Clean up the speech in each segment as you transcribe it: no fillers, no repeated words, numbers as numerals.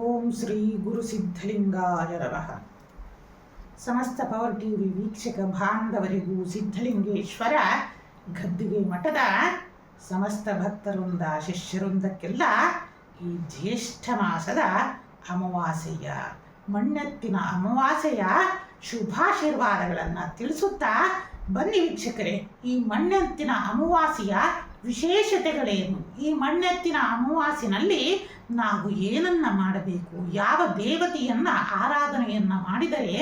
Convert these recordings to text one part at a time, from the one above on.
ಓಂ ಶ್ರೀ ಗುರು ಸಿದ್ಧಲಿಂಗಾಯ ನಮಃ. ಸಮಸ್ತ power TV ವೀಕ್ಷಕ ಬಾಂಧವರಿಗೂ ಸಿದ್ಧಲಿಂಗೇಶ್ವರ ಗದ್ದಿಗೆ ಮಠದ ಸಮಸ್ತ ಭಕ್ತವೃಂದ ಶಿಷ್ಯವೃಂದಕ್ಕೆಲ್ಲ ಈ ಜ್ಯೇಷ್ಠ ಮಾಸದ ಅಮಾವಾಸ್ಯೆಯ ಮಣ್ಣೆತ್ತಿನ ಅಮಾವಾಸ್ಯೆಯ ಶುಭಾಶೀರ್ವಾದಗಳನ್ನು ತಿಳಿಸುತ್ತಾ ಬನ್ನಿ ವೀಕ್ಷಕರೇ. ಈ ಮಣ್ಣೆತ್ತಿನ ಅಮಾವಾಸ್ಯೆಯ ವಿಶೇಷತೆಗಳೇನು, ಈ ಮಣ್ಣೆತ್ತಿನ ಅಮಾವಾಸ್ಯೆಯಲ್ಲಿ ನಾವು ಏನನ್ನ ಮಾಡಬೇಕು, ಯಾವ ದೇವತೆಯನ್ನ ಆರಾಧನೆಯನ್ನ ಮಾಡಿದರೆ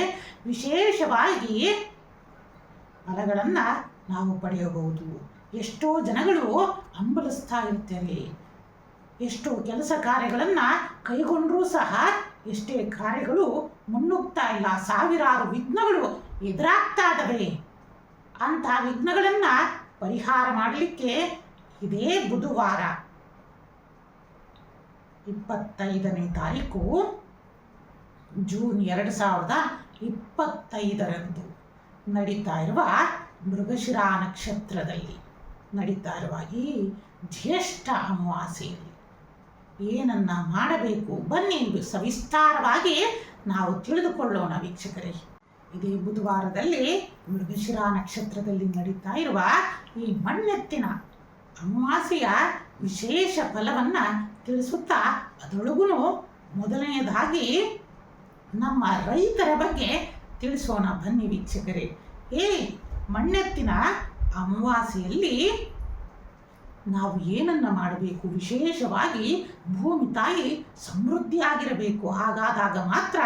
ವಿಶೇಷವಾಗಿ ಫಲಗಳನ್ನು ನಾವು ಪಡೆಯಬಹುದು. ಎಷ್ಟೋ ಜನಗಳು ಹಂಬಲಿಸ್ತಾ ಇರ್ತಾರೆ, ಎಷ್ಟೋ ಕೆಲಸ ಕಾರ್ಯಗಳನ್ನು ಕೈಗೊಂಡರೂ ಸಹ ಎಷ್ಟೇ ಕಾರ್ಯಗಳು ಮುನ್ನುಗ್ತಾ ಇಲ್ಲ, ಸಾವಿರಾರು ವಿಘ್ನಗಳು ಎದುರಾಗ್ತಾ ಇದ್ದಾವೆ. ಅಂಥ ವಿಘ್ನಗಳನ್ನು ಪರಿಹಾರ ಮಾಡಲಿಕ್ಕೆ ಇದೇ ಬುಧವಾರ 25ನೇ ತಾರೀಕು ಜೂನ್ 2025 ನಡೀತಾ ಇರುವ ಮೃಗಶಿರಾ ನಕ್ಷತ್ರದಲ್ಲಿ ನಡೀತಾ ಇರುವ ಈ ಜ್ಯೇಷ್ಠ ಅಮಾವಾಸ್ಯೆಯಲ್ಲಿ ಏನನ್ನ ಮಾಡಬೇಕು ಬನ್ನಿ ಸವಿಸ್ತಾರವಾಗಿ ನಾವು ತಿಳಿದುಕೊಳ್ಳೋಣ ವೀಕ್ಷಕರೇ. ಇದೇ ಬುಧವಾರದಲ್ಲಿ ಮೃಗಶಿರಾ ನಕ್ಷತ್ರದಲ್ಲಿ ನಡೀತಾ ಇರುವ ಈ ಮಣ್ಣೆತ್ತಿನ ಅಮಾವಾಸ್ಯೆಯ ವಿಶೇಷ ಫಲವನ್ನು ತಿಳಿಸುತ್ತಾ ಅದರೊಳಗೂ ಮೊದಲನೆಯದಾಗಿ ನಮ್ಮ ರೈತರ ಬಗ್ಗೆ ತಿಳಿಸೋಣ ಬನ್ನಿ ವೀಕ್ಷಕರೇ. ಮಣ್ಣೆತ್ತಿನ ಅಮಾವಾಸ್ಯೆಯಲ್ಲಿ ನಾವು ಏನನ್ನ ಮಾಡಬೇಕು, ವಿಶೇಷವಾಗಿ ಭೂಮಿ ತಾಯಿ ಸಮೃದ್ಧಿಯಾಗಿರಬೇಕು. ಹಾಗಾದಾಗ ಮಾತ್ರ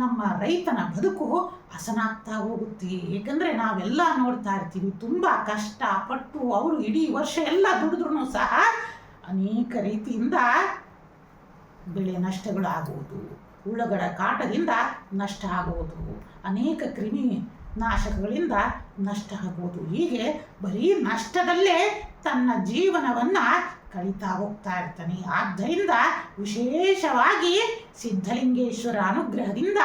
ನಮ್ಮ ರೈತನ ಬದುಕು ಹಸನಾಗ್ತಾ ಹೋಗುತ್ತೆ. ಏಕೆಂದರೆ ನಾವೆಲ್ಲ ನೋಡ್ತಾ ಇರ್ತೀವಿ, ತುಂಬ ಕಷ್ಟಪಟ್ಟು ಅವರು ಇಡೀ ವರ್ಷ ಎಲ್ಲ ದುಡಿದ್ರೂ ಸಹ ಅನೇಕ ರೀತಿಯಿಂದ ಬೆಳೆ ನಷ್ಟಗಳು ಆಗುವುದು, ಹುಳುಗಳ ಕಾಟದಿಂದ ನಷ್ಟ ಆಗುವುದು, ಅನೇಕ ಕ್ರಿಮಿ ನಾಶಕಗಳಿಂದ ನಷ್ಟ ಆಗುವುದು. ಹೀಗೆ ಬರೀ ನಷ್ಟದಲ್ಲೇ ತನ್ನ ಜೀವನವನ್ನು ಕಳೀತಾ ಹೋಗ್ತಾ ಇರ್ತಾನೆ. ಆದ್ದರಿಂದ ವಿಶೇಷವಾಗಿ ಸಿದ್ಧಲಿಂಗೇಶ್ವರ ಅನುಗ್ರಹದಿಂದ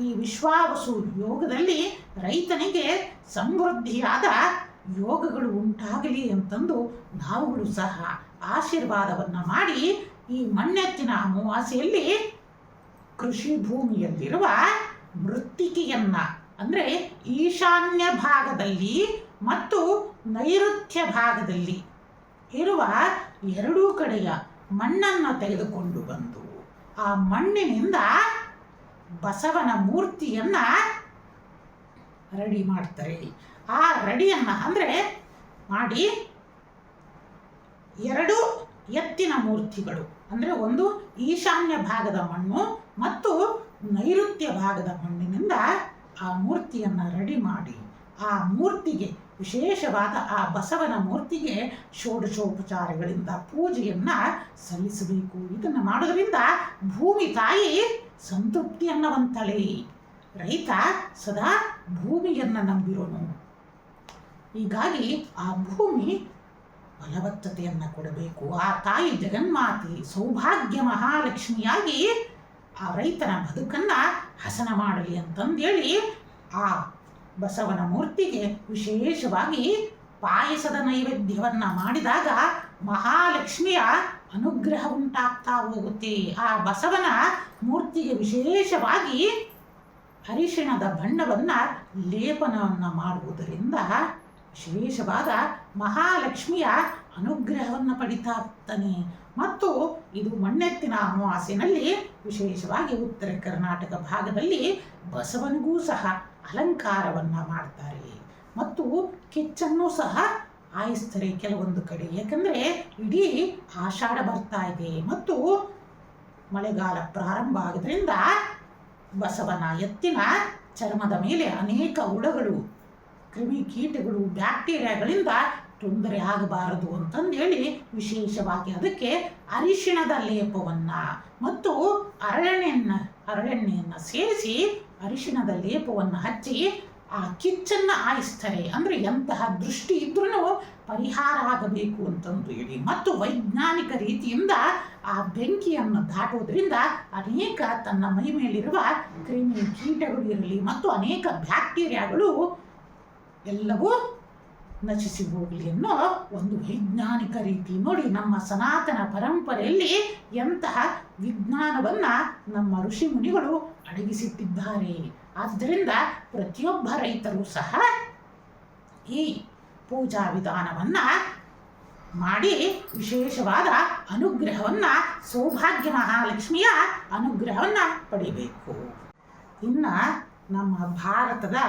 ಈ ವಿಶ್ವಾವಸು ಯೋಗದಲ್ಲಿ ರೈತನಿಗೆ ಸಮೃದ್ಧಿಯಾದ ಯೋಗಗಳು ಉಂಟಾಗಲಿ ಅಂತಂದು ನಾವುಗಳು ಸಹ ಆಶೀರ್ವಾದವನ್ನು ಮಾಡಿ ಈ ಮಣ್ಣೆತ್ತಿನ ಅಮಾವಾಸ್ಯೆಯಲ್ಲಿ ಕೃಷಿ ಭೂಮಿಯಲ್ಲಿರುವ ಮೃತ್ತಿಕೆಯನ್ನ ಅಂದರೆ ಈಶಾನ್ಯ ಭಾಗದಲ್ಲಿ ಮತ್ತು ನೈಋತ್ಯ ಭಾಗದಲ್ಲಿ ಇರುವ ಎರಡೂ ಕಡೆಯ ಮಣ್ಣನ್ನು ತೆಗೆದುಕೊಂಡು ಬಂದು ಆ ಮಣ್ಣಿನಿಂದ ಬಸವನ ಮೂರ್ತಿಯನ್ನು ರೆಡಿ ಮಾಡ್ತಾರೆ. ಆ ರೆಡಿಯನ್ನು ಅಂದರೆ ಮಾಡಿ ಎರಡು ಎತ್ತಿನ ಮೂರ್ತಿಗಳು, ಅಂದರೆ ಒಂದು ಈಶಾನ್ಯ ಭಾಗದ ಮಣ್ಣು ಮತ್ತು ನೈಋತ್ಯ ಭಾಗದ ಮಣ್ಣಿನಿಂದ ಆ ಮೂರ್ತಿಯನ್ನು ರೆಡಿ ಮಾಡಿ ಆ ಮೂರ್ತಿಗೆ ವಿಶೇಷವಾದ ಆ ಬಸವನ ಮೂರ್ತಿಗೆ ಷೋಡಶೋಪಚಾರಗಳಿಂದ ಪೂಜೆಯನ್ನು ಸಲ್ಲಿಸಬೇಕು. ಇದನ್ನು ಮಾಡೋದ್ರಿಂದ ಭೂಮಿ ತಾಯಿ ಸಂತೃಪ್ತಿ ಅನ್ನುವಂತಳೆ. ರೈತ ಸದಾ ಭೂಮಿಯನ್ನು ನಂಬಿರೋನು. ಹೀಗಾಗಿ ಆ ಭೂಮಿ ಫಲವತ್ತತೆಯನ್ನು ಕೊಡಬೇಕು. ಆ ತಾಯಿ ಜಗನ್ಮಾತೆ ಸೌಭಾಗ್ಯ ಮಹಾಲಕ್ಷ್ಮಿಯಾಗಿ ಆ ರೈತನ ಬದುಕನ್ನು ಹಸನ ಮಾಡಲಿ ಅಂತಂದೇಳಿ ಆ ಬಸವನ ಮೂರ್ತಿಗೆ ವಿಶೇಷವಾಗಿ ಪಾಯಸದ ನೈವೇದ್ಯವನ್ನು ಮಾಡಿದಾಗ ಮಹಾಲಕ್ಷ್ಮಿಯ ಅನುಗ್ರಹ ಉಂಟಾಗ್ತಾ ಹೋಗುತ್ತೆ. ಆ ಬಸವನ ಮೂರ್ತಿಗೆ ವಿಶೇಷವಾಗಿ ಅರಿಶಿಣದ ಬಣ್ಣವನ್ನು ಲೇಪನವನ್ನು ಮಾಡುವುದರಿಂದ ವಿಶೇಷವಾದ ಮಹಾಲಕ್ಷ್ಮಿಯ ಅನುಗ್ರಹವನ್ನು ಪಡಿತಾ ಹೋಗ್ತಾನೆ. ಮತ್ತು ಇದು ಮಣ್ಣೆತ್ತಿನ ಅಮಾವಾಸ್ಯೆಯಲ್ಲಿ ವಿಶೇಷವಾಗಿ ಉತ್ತರ ಕರ್ನಾಟಕ ಭಾಗದಲ್ಲಿ ಬಸವನಿಗೂ ಸಹ ಅಲಂಕಾರವನ್ನು ಮಾಡ್ತಾರೆ ಮತ್ತು ಕಿಚ್ಚನ್ನು ಸಹ ಹಾಯಿಸ್ತಾರೆ ಕೆಲವೊಂದು ಕಡೆ. ಯಾಕಂದರೆ ಇಡೀ ಆಷಾಢ ಬರ್ತಾ ಇದೆ ಮತ್ತು ಮಳೆಗಾಲ ಪ್ರಾರಂಭ ಆಗೋದ್ರಿಂದ ಬಸವನ ಎತ್ತಿನ ಚರ್ಮದ ಮೇಲೆ ಅನೇಕ ಹುಳಗಳು, ಕ್ರಿಮಿ ಕೀಟಗಳು, ಬ್ಯಾಕ್ಟೀರಿಯಾಗಳಿಂದ ತೊಂದರೆ ಆಗಬಾರದು ಅಂತಂದೇಳಿ ವಿಶೇಷವಾಗಿ ಅದಕ್ಕೆ ಅರಿಶಿಣದ ಲೇಪವನ್ನು ಮತ್ತು ಹರಳೆಣ್ಣೆಯನ್ನು ಸೇರಿಸಿ ಅರಿಶಿಣದ ಲೇಪವನ್ನು ಹಚ್ಚಿ ಆ ಕಿಚ್ಚನ್ನು ಹಾಯಿಸ್ತಾರೆ. ಅಂದರೆ ಎಂತಹ ದೃಷ್ಟಿ ಇದ್ರೂ ಪರಿಹಾರ ಆಗಬೇಕು ಅಂತಂದು ಹೇಳಿ ಮತ್ತು ವೈಜ್ಞಾನಿಕ ರೀತಿಯಿಂದ ಆ ಬೆಂಕಿಯನ್ನು ದಾಟೋದ್ರಿಂದ ಅನೇಕ ತನ್ನ ಮೈ ಮೇಲಿರುವ ಕ್ರಿಮಿ ಕೀಟಗಳು ಇರಲಿ ಮತ್ತು ಅನೇಕ ಬ್ಯಾಕ್ಟೀರಿಯಾಗಳು ಎಲ್ಲವೂ ನಶಿಸಿ ಹೋಗಲಿ ಅನ್ನೋ ಒಂದು ವೈಜ್ಞಾನಿಕ ರೀತಿ. ನೋಡಿ, ನಮ್ಮ ಸನಾತನ ಪರಂಪರೆಯಲ್ಲಿ ಎಂತಹ ವಿಜ್ಞಾನವನ್ನು ನಮ್ಮ ಋಷಿ ಮುನಿಗಳು ಅಡಗಿಸಿಟ್ಟಿದ್ದಾರೆ. ಆದ್ದರಿಂದ ಪ್ರತಿಯೊಬ್ಬ ರೈತರು ಸಹ ಈ ಪೂಜಾ ವಿಧಾನವನ್ನು ಮಾಡಿ ವಿಶೇಷವಾದ ಅನುಗ್ರಹವನ್ನು, ಸೌಭಾಗ್ಯ ಮಹಾಲಕ್ಷ್ಮಿಯ ಅನುಗ್ರಹವನ್ನು ಪಡಿಬೇಕು. ಇನ್ನು ನಮ್ಮ ಭಾರತದ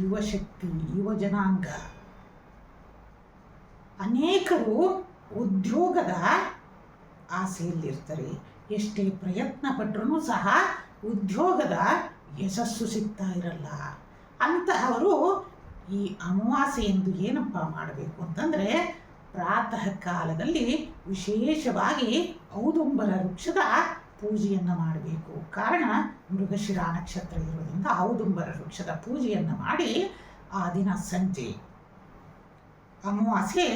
ಯುವಶಕ್ತಿ, ಯುವಜನಾಂಗ, ಅನೇಕರು ಉದ್ಯೋಗದ ಆಸೆಯಲ್ಲಿರ್ತಾರೆ. ಎಷ್ಟೇ ಪ್ರಯತ್ನ ಪಟ್ಟರೂ ಸಹ ಉದ್ಯೋಗದ ಯಶಸ್ಸು ಸಿಗ್ತಾ ಇರಲ್ಲ. ಅಂತಹವರು ಈ ಅಮಾವಾಸ್ಯೆಯಂದು ಏನಪ್ಪ ಮಾಡಬೇಕು ಅಂತಂದರೆ, ಪ್ರಾತಃ ಕಾಲದಲ್ಲಿ ವಿಶೇಷವಾಗಿ ಔದುಂಬರ ವೃಕ್ಷದ ಪೂಜೆಯನ್ನು ಮಾಡಬೇಕು. ಕಾರಣ ಮೃಗಶಿರ ನಕ್ಷತ್ರ ಇರೋದ್ರಿಂದ ಔದುಂಬರ ವೃಕ್ಷದ ಪೂಜೆಯನ್ನು ಮಾಡಿ ಆ ದಿನ ಸಂಜೆ ಅಮಾವಾಸ್ಯೆ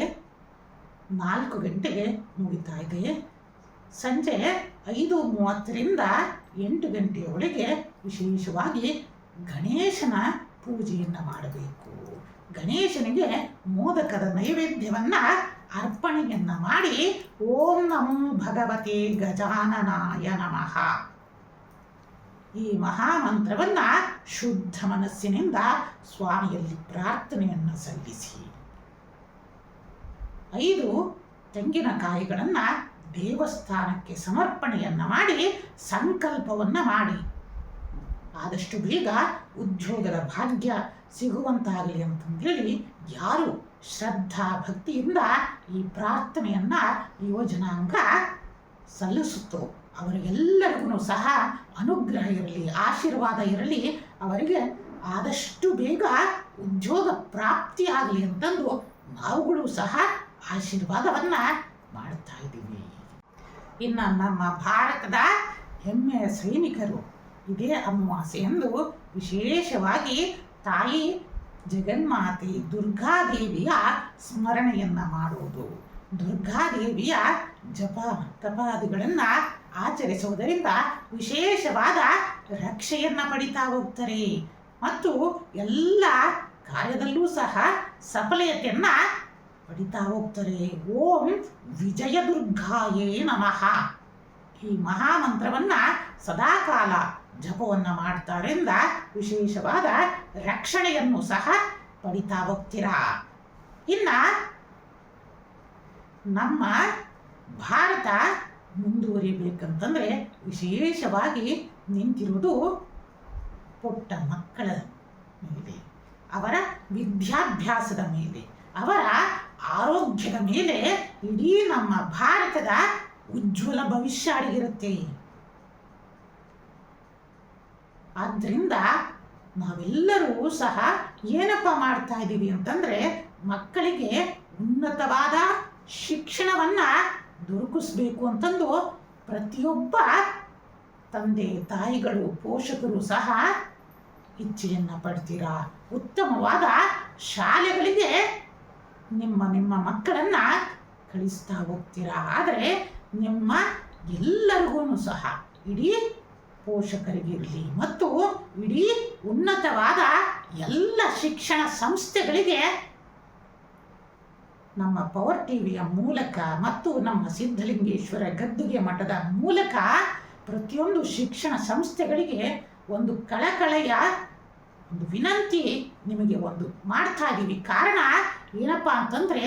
4 ಗಂಟೆಗೆ ಮುಗಿತಾ ಇದೆ. ಸಂಜೆ 5:30ರಿಂದ 8 ಗಂಟೆಯೊಳಗೆ ವಿಶೇಷವಾಗಿ ಗಣೇಶನ ಪೂಜೆಯನ್ನು ಮಾಡಬೇಕು. ಗಣೇಶನಿಗೆ ಮೋದಕದ ನೈವೇದ್ಯವನ್ನು ಅರ್ಪಣೆಯನ್ನು ಮಾಡಿ ಓಂ ನಮೋ ಭಗವತೆ ಗಜಾನನಾಯ ನಮಃ ಈ ಮಹಾಮಂತ್ರವನ್ನು ಶುದ್ಧ ಮನಸ್ಸಿನಿಂದ ಸ್ವಾಮಿಯಲ್ಲಿ ಪ್ರಾರ್ಥನೆಯನ್ನು ಸಲ್ಲಿಸಿ 5 ತೆಂಗಿನಕಾಯಿಗಳನ್ನು ದೇವಸ್ಥಾನಕ್ಕೆ ಸಮರ್ಪಣೆಯನ್ನು ಮಾಡಿ ಸಂಕಲ್ಪವನ್ನು ಮಾಡಿ ಆದಷ್ಟು ಬೇಗ ಉದ್ಯೋಗದ ಭಾಗ್ಯ ಸಿಗುವಂತಾಗಲಿ ಅಂತಂದೇಳಿ ಯಾರು ಶ್ರದ್ಧಾ ಭಕ್ತಿಯಿಂದ ಈ ಪ್ರಾರ್ಥನೆಯನ್ನು ಯುವಜನಾಂಗ ಸಲ್ಲಿಸುತ್ತೋ ಅವರಿಗೆಲ್ಲರಿಗೂ ಸಹ ಅನುಗ್ರಹ ಇರಲಿ, ಆಶೀರ್ವಾದ ಇರಲಿ, ಅವರಿಗೆ ಆದಷ್ಟು ಬೇಗ ಉದ್ಯೋಗ ಪ್ರಾಪ್ತಿಯಾಗಲಿ ಅಂತಂದು ನಾವುಗಳು ಸಹ ಆಶೀರ್ವಾದವನ್ನು ಮಾಡ್ತಾ ಇದ್ದೀವಿ. ಇನ್ನು ನಮ್ಮ ಭಾರತದ ಹೆಮ್ಮೆಯ ಸೈನಿಕರು ಇದೇ ಅಮಾವಾಸ್ಯೆಯಂದು ವಿಶೇಷವಾಗಿ ತಾಯಿ ಜಗನ್ಮಾತೆ ದುರ್ಗಾದೇವಿಯ ಸ್ಮರಣೆಯನ್ನು ಮಾಡುವುದು, ದುರ್ಗಾದೇವಿಯ ಜಪ ತಪಾದಿಗಳನ್ನು ಆಚರಿಸುವುದರಿಂದ ವಿಶೇಷವಾದ ರಕ್ಷೆಯನ್ನು ಪಡಿತಾ ಹೋಗ್ತಾರೆ ಮತ್ತು ಎಲ್ಲ ಕಾರ್ಯದಲ್ಲೂ ಸಹ ಸಫಲತೆಯನ್ನು ಪಡಿತಾ ಹೋಗ್ತಾರೆ. ಓಂ ವಿಜಯ ದುರ್ಗಾಯೇ ನಮಃ ಈ ಮಹಾಮಂತ್ರವನ್ನು ಸದಾಕಾಲ ಜಪವನ್ನು ಮಾಡ್ತಾರಿಂದ ವಿಶೇಷವಾದ ರಕ್ಷಣೆಯನ್ನು ಸಹ ಪಡಿತಾ ಹೋಗ್ತೀರಾ. ಇನ್ನು ನಮ್ಮ ಭಾರತ ಮುಂದುವರಿಬೇಕಂತಂದರೆ ವಿಶೇಷವಾಗಿ ನಿಂತಿರುವುದು ಪುಟ್ಟ ಮಕ್ಕಳ ಮೇಲೆ, ಅವರ ವಿದ್ಯಾಭ್ಯಾಸದ ಮೇಲೆ, ಅವರ ಆರೋಗ್ಯದ ಮೇಲೆ ಇಡೀ ನಮ್ಮ ಭಾರತದ ಉಜ್ವಲ ಭವಿಷ್ಯ ಅಡಗಿರುತ್ತೆ. ಆದ್ದರಿಂದ ನಾವೆಲ್ಲರೂ ಸಹ ಏನಪ್ಪ ಮಾಡ್ತಾ ಇದ್ದೀವಿ ಅಂತಂದರೆ, ಮಕ್ಕಳಿಗೆ ಉನ್ನತವಾದ ಶಿಕ್ಷಣವನ್ನು ದೊರಕಿಸ್ಬೇಕು ಅಂತಂದು ಪ್ರತಿಯೊಬ್ಬ ತಂದೆ ತಾಯಿಗಳು ಪೋಷಕರು ಸಹ ಇಚ್ಛೆಯನ್ನು ಪಡ್ತೀರಾ. ಉತ್ತಮವಾದ ಶಾಲೆಗಳಿಗೆ ನಿಮ್ಮ ಮಕ್ಕಳನ್ನು ಕಳಿಸ್ತಾ ಹೋಗ್ತೀರಾ. ಆದರೆ ನಿಮ್ಮ ಎಲ್ಲರಿಗೂ ಸಹ ಇಡೀ ಪೋಷಕರಿಗಿರಲಿ ಮತ್ತು ಇಡೀ ಉನ್ನತವಾದ ಎಲ್ಲ ಶಿಕ್ಷಣ ಸಂಸ್ಥೆಗಳಿಗೆ ನಮ್ಮ ಪವರ್ ಟಿವಿಯ ಮೂಲಕ ಮತ್ತು ನಮ್ಮ ಸಿದ್ಧಲಿಂಗೇಶ್ವರ ಗದ್ದುಗೆ ಮಠದ ಮೂಲಕ ಪ್ರತಿಯೊಂದು ಶಿಕ್ಷಣ ಸಂಸ್ಥೆಗಳಿಗೆ ಒಂದು ಕಳಕಳೆಯ ಒಂದು ವಿನಂತಿ ನಿಮಗೆ ಒಂದು ಮಾಡ್ತಾ ಇದ್ದೀವಿ. ಕಾರಣ ಏನಪ್ಪ ಅಂತಂದರೆ,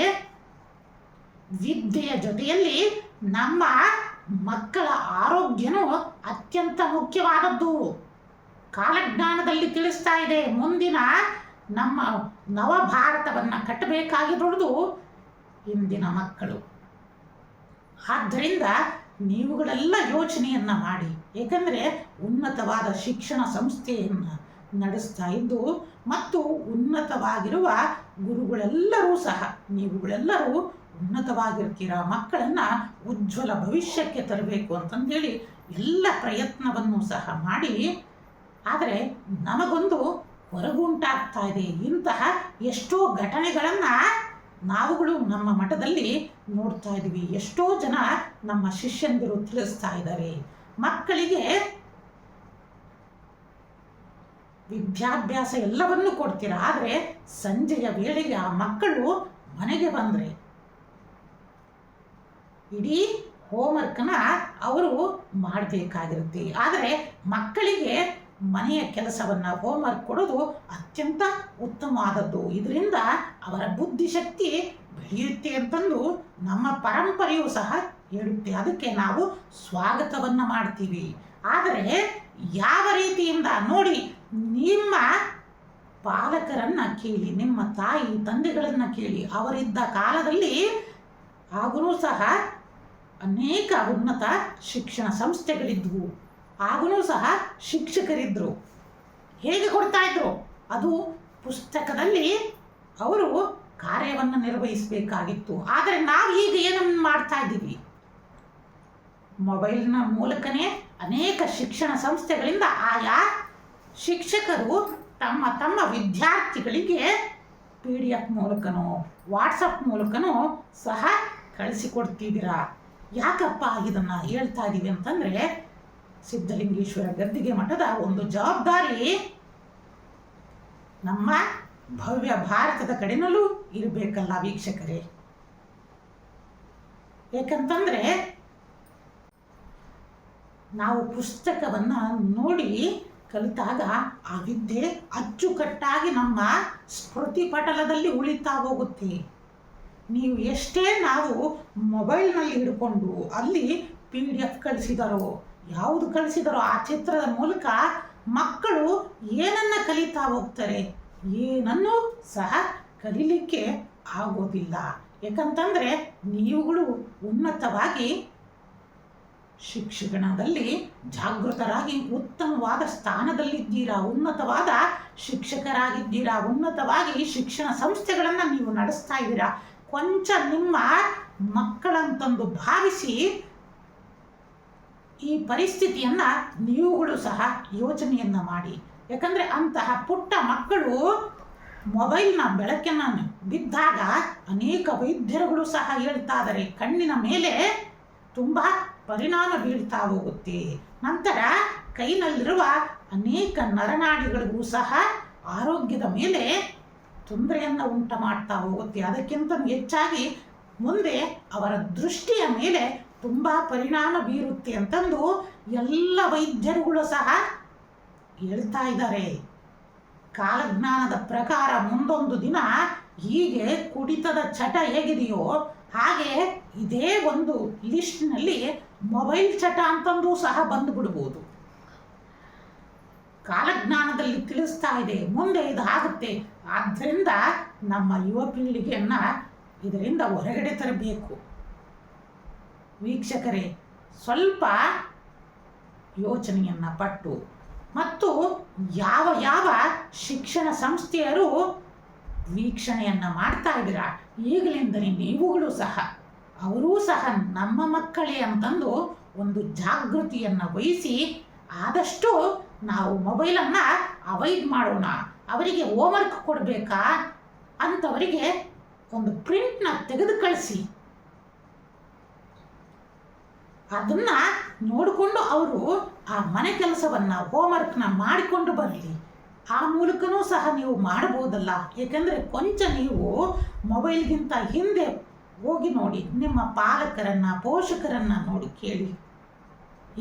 ವಿದ್ಯೆಯ ಜೊತೆಯಲ್ಲಿ ನಮ್ಮ ಮಕ್ಕಳ ಆರೋಗ್ಯನೂ ಅತ್ಯಂತ ಮುಖ್ಯವಾದದ್ದು. ಕಾಲಜ್ಞಾನದಲ್ಲಿ ತಿಳಿಸ್ತಾ ಇದೆ, ಮುಂದಿನ ನಮ್ಮ ನವ ಭಾರತವನ್ನು ಕಟ್ಟಬೇಕಾಗಿರೋದು ಇಂದಿನ ಮಕ್ಕಳು. ಆದ್ದರಿಂದ ನೀವುಗಳೆಲ್ಲ ಯೋಚನೆಯನ್ನು ಮಾಡಿ, ಏಕೆಂದರೆ ಉನ್ನತವಾದ ಶಿಕ್ಷಣ ಸಂಸ್ಥೆಯನ್ನು ನಡೆಸ್ತಾ ಇದ್ದು ಮತ್ತು ಉನ್ನತವಾಗಿರುವ ಗುರುಗಳೆಲ್ಲರೂ ಸಹ ನೀವುಗಳೆಲ್ಲರೂ ಉನ್ನತವಾಗಿರ್ತೀರ. ಮಕ್ಕಳನ್ನು ಉಜ್ವಲ ಭವಿಷ್ಯಕ್ಕೆ ತರಬೇಕು ಅಂತಂದೇಳಿ ಎಲ್ಲ ಪ್ರಯತ್ನವನ್ನು ಸಹ ಮಾಡಿ, ಆದರೆ ನಮಗೊಂದು ಹೊರಗುಂಟಾಗ್ತಾ ಇದೆ. ಇಂತಹ ಎಷ್ಟೋ ಘಟನೆಗಳನ್ನು ನಾವುಗಳು ನಮ್ಮ ಮಠದಲ್ಲಿ ನೋಡ್ತಾ ಇದ್ದೀವಿ. ಎಷ್ಟೋ ಜನ ನಮ್ಮ ಶಿಷ್ಯಂದಿರು ತಿಳಿಸ್ತಾ ಇದ್ದಾರೆ. ಮಕ್ಕಳಿಗೆ ವಿದ್ಯಾಭ್ಯಾಸ ಎಲ್ಲವನ್ನೂ ಕೊಡ್ತೀರಾ, ಆದರೆ ಸಂಜೆಯ ವೇಳೆಗೆ ಆ ಮಕ್ಕಳು ಮನೆಗೆ ಬಂದರೆ ಇಡೀ ಹೋಮ್ವರ್ಕ್ನ ಅವರು ಮಾಡಬೇಕಾಗಿರುತ್ತೆ. ಆದರೆ ಮಕ್ಕಳಿಗೆ ಮನೆಯ ಕೆಲಸವನ್ನು ಹೋಮ್ವರ್ಕ್ ಕೊಡೋದು ಅತ್ಯಂತ ಉತ್ತಮವಾದದ್ದು. ಇದರಿಂದ ಅವರ ಬುದ್ಧಿಶಕ್ತಿ ಬೆಳೆಯುತ್ತೆ ಅಂತಂದು ನಮ್ಮ ಪರಂಪರೆಯೂ ಸಹ ಹೇಳುತ್ತೆ. ಅದಕ್ಕೆ ನಾವು ಸ್ವಾಗತವನ್ನು ಮಾಡ್ತೀವಿ. ಆದರೆ ಯಾವ ರೀತಿಯಿಂದ ನೋಡಿ, ನಿಮ್ಮ ಪಾಲಕರನ್ನು ಕೇಳಿ, ನಿಮ್ಮ ತಾಯಿ ತಂದೆಗಳನ್ನು ಕೇಳಿ. ಅವರಿದ್ದ ಕಾಲದಲ್ಲಿ ಆಗಲೂ ಸಹ ಅನೇಕ ಉನ್ನತ ಶಿಕ್ಷಣ ಸಂಸ್ಥೆಗಳಿದ್ವು. ಆಗಲೂ ಸಹ ಶಿಕ್ಷಕರಿದ್ದರು. ಹೇಗೆ ಕೊಡ್ತಾ ಇದ್ರು? ಅದು ಪುಸ್ತಕದಲ್ಲಿ ಅವರು ಕಾರ್ಯವನ್ನು ನಿರ್ವಹಿಸಬೇಕಾಗಿತ್ತು. ಆದರೆ ನಾವು ಈಗ ಏನನ್ನು ಮಾಡ್ತಾ ಇದ್ದೀವಿ? ಮೊಬೈಲ್ನ ಮೂಲಕನೇ ಅನೇಕ ಶಿಕ್ಷಣ ಸಂಸ್ಥೆಗಳಿಂದ ಆಯಾ ಶಿಕ್ಷಕರು ತಮ್ಮ ತಮ್ಮ ವಿದ್ಯಾರ್ಥಿಗಳಿಗೆ PDF ಮೂಲಕನೋ ವಾಟ್ಸಪ್ ಮೂಲಕನೋ ಸಹ ಕಳಿಸಿಕೊಡ್ತಿದ್ದೀರಾ. ಯಾಕಪ್ಪ ಇದನ್ನು ಹೇಳ್ತಾ ಇದ್ದೀವಿ ಅಂತಂದರೆ, ಸಿದ್ಧಲಿಂಗೇಶ್ವರ ಗದ್ದಿಗೆ ಮಠದ ಒಂದು ಜವಾಬ್ದಾರಿ ನಮ್ಮ ಭವ್ಯ ಭಾರತದ ಕಡೆನಲ್ಲೂ ಇರಬೇಕಲ್ಲ ವೀಕ್ಷಕರೇ. ಏಕಂತಂದರೆ ನಾವು ಪುಸ್ತಕವನ್ನು ನೋಡಿ ಕಲಿತಾಗ ಆ ವಿದ್ಯೆ ಅಚ್ಚುಕಟ್ಟಾಗಿ ನಮ್ಮ ಸ್ಮೃತಿ ಪಟಲದಲ್ಲಿ ಉಳಿತಾ ಹೋಗುತ್ತೆ. ನೀವು ಎಷ್ಟೇ ನಾವು ಮೊಬೈಲ್ನಲ್ಲಿ ಹಿಡ್ಕೊಂಡು ಅಲ್ಲಿ PDF ಕಳಿಸಿದರೋ, ಯಾವುದು ಕಳಿಸಿದರೋ ಆ ಚಿತ್ರದ ಮೂಲಕ ಮಕ್ಕಳು ಏನನ್ನು ಕಲಿತಾ ಹೋಗ್ತಾರೆ? ಏನನ್ನೂ ಸಹ ಕಲೀಲಿಕ್ಕೆ ಆಗೋದಿಲ್ಲ. ಯಾಕಂತಂದರೆ ನೀವುಗಳು ಉನ್ನತವಾಗಿ ಶಿಕ್ಷಣದಲ್ಲಿ ಜಾಗೃತರಾಗಿ ಉತ್ತಮವಾದ ಸ್ಥಾನದಲ್ಲಿದ್ದೀರಾ, ಉನ್ನತವಾದ ಶಿಕ್ಷಕರಾಗಿದ್ದೀರಾ, ಉನ್ನತವಾಗಿ ಶಿಕ್ಷಣ ಸಂಸ್ಥೆಗಳನ್ನು ನೀವು ನಡೆಸ್ತಾ ಇದ್ದೀರಾ. ಕೊಂಚ ನಿಮ್ಮ ಮಕ್ಕಳಂತಂದು ಭಾವಿಸಿ ಈ ಪರಿಸ್ಥಿತಿಯನ್ನು ನೀವುಗಳು ಸಹ ಯೋಚನೆಯನ್ನು ಮಾಡಿ. ಯಾಕಂದರೆ ಅಂತಹ ಪುಟ್ಟ ಮಕ್ಕಳು ಮೊಬೈಲ್ನ ಬೆಳಕನ್ನು ಬಿದ್ದಾಗ ಅನೇಕ ವೈದ್ಯರುಗಳು ಸಹ ಹೇಳ್ತಾ ಇದ್ದಾರೆ, ಕಣ್ಣಿನ ಮೇಲೆ ತುಂಬ ಪರಿಣಾಮ ಬೀಳ್ತಾ ಹೋಗುತ್ತೆ. ನಂತರ ಕೈನಲ್ಲಿರುವ ಅನೇಕ ನರನಾಡಿಗಳಿಗೂ ಸಹ ಆರೋಗ್ಯದ ಮೇಲೆ ತೊಂದರೆಯನ್ನು ಉಂಟು ಮಾಡ್ತಾ ಹೋಗುತ್ತೆ. ಅದಕ್ಕಿಂತ ಹೆಚ್ಚಾಗಿ ಮುಂದೆ ಅವರ ದೃಷ್ಟಿಯ ಮೇಲೆ ತುಂಬ ಪರಿಣಾಮ ಬೀರುತ್ತೆ ಅಂತಂದು ಎಲ್ಲ ವೈದ್ಯರುಗಳು ಸಹ ಹೇಳ್ತಾ ಇದ್ದಾರೆ. ಕಾಲಜ್ಞಾನದ ಪ್ರಕಾರ ಮುಂದೊಂದು ದಿನ ಹೀಗೆ ಕುಡಿತದ ಚಟ ಹೇಗಿದೆಯೋ ಹಾಗೆ ಇದೇ ಒಂದು ಲಿಸ್ಟ್ನಲ್ಲಿ ಮೊಬೈಲ್ ಚಟ ಅಂತಂದು ಸಹ ಬಂದುಬಿಡ್ಬೋದು. ಕಾಲಜ್ಞಾನದಲ್ಲಿ ತಿಳಿಸ್ತಾ ಇದೆ, ಮುಂದೆ ಇದು ಆಗುತ್ತೆ. ಆದ್ದರಿಂದ ನಮ್ಮ ಯುವ ಪೀಳಿಗೆಯನ್ನು ಇದರಿಂದ ಹೊರಗಡೆ ತರಬೇಕು. ವೀಕ್ಷಕರೇ, ಸ್ವಲ್ಪ ಯೋಚನೆಯನ್ನು ಪಟ್ಟು ಮತ್ತು ಯಾವ ಯಾವ ಶಿಕ್ಷಣ ಸಂಸ್ಥೆಯರು ವೀಕ್ಷಣೆಯನ್ನು ಮಾಡ್ತಾ ಇದ್ದೀರಾ, ಈಗಲಿಂದಲೇ ನೀವುಗಳು ಸಹ ಅವರೂ ಸಹ ನಮ್ಮ ಮಕ್ಕಳೇ ಅಂತಂದು ಒಂದು ಜಾಗೃತಿಯನ್ನು ವಹಿಸಿ ಆದಷ್ಟು ನಾವು ಮೊಬೈಲನ್ನು ಅವಾಯ್ಡ್ ಮಾಡೋಣ. ಅವರಿಗೆ ಹೋಮ್ವರ್ಕ್ ಕೊಡಬೇಕಾ ಅಂಥವರಿಗೆ ಒಂದು ಪ್ರಿಂಟ್ನ ತೆಗೆದು ಕಳಿಸಿ, ಅದನ್ನು ನೋಡಿಕೊಂಡು ಅವರು ಆ ಮನೆ ಕೆಲಸವನ್ನು ಹೋಮ್ವರ್ಕ್ನ ಮಾಡಿಕೊಂಡು ಬರಲಿ. ಆ ಮೂಲಕನೂ ಸಹ ನೀವು ಮಾಡ್ಬೋದಲ್ಲ. ಏಕೆಂದರೆ ಕೊಂಚ ನೀವು ಮೊಬೈಲ್ಗಿಂತ ಹಿಂದೆ ಹೋಗಿ ನೋಡಿ, ನಿಮ್ಮ ಪಾಲಕರನ್ನು ಪೋಷಕರನ್ನು ನೋಡಿ ಕೇಳಿ.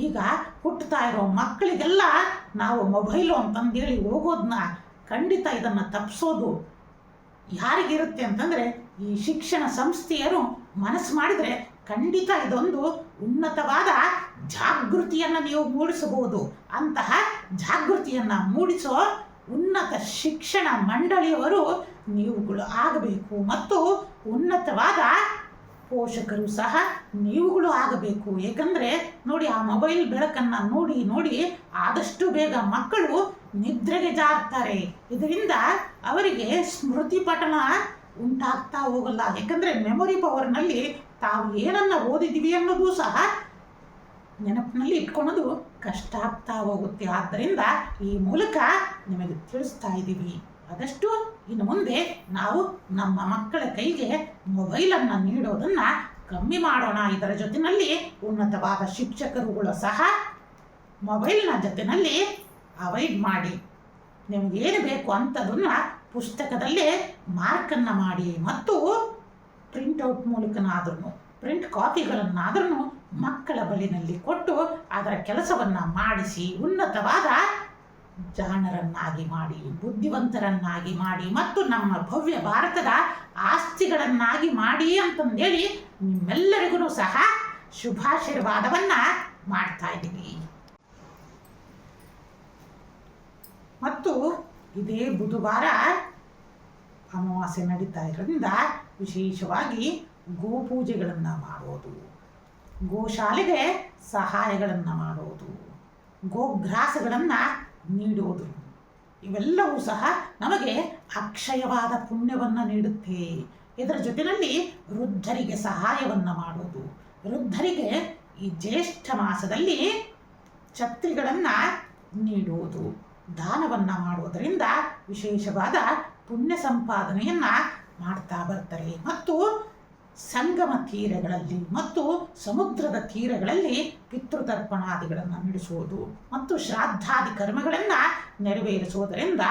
ಈಗ ಹುಟ್ಟುತ್ತಾ ಇರೋ ಮಕ್ಕಳಿಗೆಲ್ಲ ನಾವು ಮೊಬೈಲು ಅಂತಂದೇಳಿ ಹೋಗೋದನ್ನ ಖಂಡಿತ ಇದನ್ನು ತಪ್ಪಿಸೋದು ಯಾರಿಗಿರುತ್ತೆ ಅಂತಂದರೆ, ಈ ಶಿಕ್ಷಣ ಸಂಸ್ಥೆಯರು ಮನಸ್ಸು ಮಾಡಿದರೆ ಖಂಡಿತ ಇದೊಂದು ಉನ್ನತವಾದ ಜಾಗೃತಿಯನ್ನು ನೀವು ಮೂಡಿಸಬಹುದು. ಅಂತಹ ಜಾಗೃತಿಯನ್ನು ಮೂಡಿಸೋ ಉನ್ನತ ಶಿಕ್ಷಣ ಮಂಡಳಿಯವರು ನೀವುಗಳು ಆಗಬೇಕು ಮತ್ತು ಉನ್ನತವಾದ ಪೋಷಕರು ಸಹ ನೀವುಗಳು ಆಗಬೇಕು. ಏಕೆಂದರೆ ನೋಡಿ, ಆ ಮೊಬೈಲ್ ಬೆಳಕನ್ನು ನೋಡಿ ನೋಡಿ ಆದಷ್ಟು ಬೇಗ ಮಕ್ಕಳು ನಿದ್ರೆಗೆ ಜಾರ್ತಾರೆ. ಇದರಿಂದ ಅವರಿಗೆ ಸ್ಮೃತಿ ಪಠಣ ಉಂಟಾಗ್ತಾ ಹೋಗಲ್ಲ. ಯಾಕಂದರೆ ಮೆಮೊರಿ ಪವರ್ನಲ್ಲಿ ತಾವು ಏನನ್ನು ಓದಿದ್ದೀವಿ ಅನ್ನೋದು ಸಹ ನೆನಪಿನಲ್ಲಿ ಇಟ್ಕೊಳ್ಳೋದು ಕಷ್ಟ ಆಗ್ತಾ ಹೋಗುತ್ತೆ. ಆದ್ದರಿಂದ ಈ ಮೂಲಕ ನಿಮಗೆ ತಿಳಿಸ್ತಾ ಇದ್ದೀವಿ, ಆದಷ್ಟು ಇನ್ನು ಮುಂದೆ ನಾವು ನಮ್ಮ ಮಕ್ಕಳ ಕೈಗೆ ಮೊಬೈಲನ್ನು ನೀಡೋದನ್ನು ಕಮ್ಮಿ ಮಾಡೋಣ. ಇದರ ಜೊತೆಯಲ್ಲಿ ಉನ್ನತವಾದ ಶಿಕ್ಷಕರುಗಳು ಸಹ ಮೊಬೈಲ್ನ ಜೊತೆಯಲ್ಲಿ ಅವಾಯ್ಡ್ ಮಾಡಿ. ನಿಮಗೇನು ಬೇಕು ಅಂಥದನ್ನು ಪುಸ್ತಕದಲ್ಲೇ ಮಾರ್ಕನ್ನು ಮಾಡಿ ಮತ್ತು ಪ್ರಿಂಟೌಟ್ ಮೂಲಕನಾದ್ರೂ ಪ್ರಿಂಟ್ ಕಾಪಿಗಳನ್ನಾದ್ರೂ ಮಕ್ಕಳ ಬಳಿನಲ್ಲಿ ಕೊಟ್ಟು ಅದರ ಕೆಲಸವನ್ನು ಮಾಡಿಸಿ ಉನ್ನತವಾದ ಜಾಣರನ್ನಾಗಿ ಮಾಡಿ, ಬುದ್ಧಿವಂತರನ್ನಾಗಿ ಮಾಡಿ ಮತ್ತು ನಮ್ಮ ಭವ್ಯ ಭಾರತದ ಆಸ್ತಿಗಳನ್ನಾಗಿ ಮಾಡಿ ಅಂತಂದೇಳಿ ನಿಮ್ಮೆಲ್ಲರಿಗೂ ಸಹ ಶುಭಾಶೀರ್ವಾದವನ್ನು ಮಾಡ್ತಾ ಇದ್ದೀವಿ. ಮತ್ತು ಇದೇ ಬುಧವಾರ ಅಮಾವಾಸ್ಯೆ ನಡೀತಾ ಇರೋದ್ರಿಂದ ವಿಶೇಷವಾಗಿ ಗೋಪೂಜೆಗಳನ್ನು ಮಾಡೋದು, ಗೋಶಾಲೆಗೆ ಸಹಾಯಗಳನ್ನು ಮಾಡೋದು, ಗೋಗ್ರಾಸಗಳನ್ನು ನೀಡೋದು, ಇವೆಲ್ಲವೂ ಸಹ ನಮಗೆ ಅಕ್ಷಯವಾದ ಪುಣ್ಯವನ್ನು ನೀಡುತ್ತೆ. ಇದರ ಜೊತೆಯಲ್ಲಿ ವೃದ್ಧರಿಗೆ ಸಹಾಯವನ್ನು ಮಾಡೋದು, ವೃದ್ಧರಿಗೆ ಈ ಜ್ಯೇಷ್ಠ ಮಾಸದಲ್ಲಿ ಛತ್ರಿಗಳನ್ನು ನೀಡುವುದು, ದಾನವನ್ನು ಮಾಡುವುದರಿಂದ ವಿಶೇಷವಾದ ಪುಣ್ಯ ಸಂಪಾದನೆಯನ್ನು ಮಾಡ್ತಾ ಬರ್ತಾರೆ. ಮತ್ತು ಸಂಗಮ ತೀರಗಳಲ್ಲಿ ಮತ್ತು ಸಮುದ್ರದ ತೀರಗಳಲ್ಲಿ ಪಿತೃತರ್ಪಣಾದಿಗಳನ್ನು ನಡೆಸುವುದು ಮತ್ತು ಶ್ರಾದ್ದಾದಿ ಕರ್ಮಗಳನ್ನು ನೆರವೇರಿಸುವುದರಿಂದ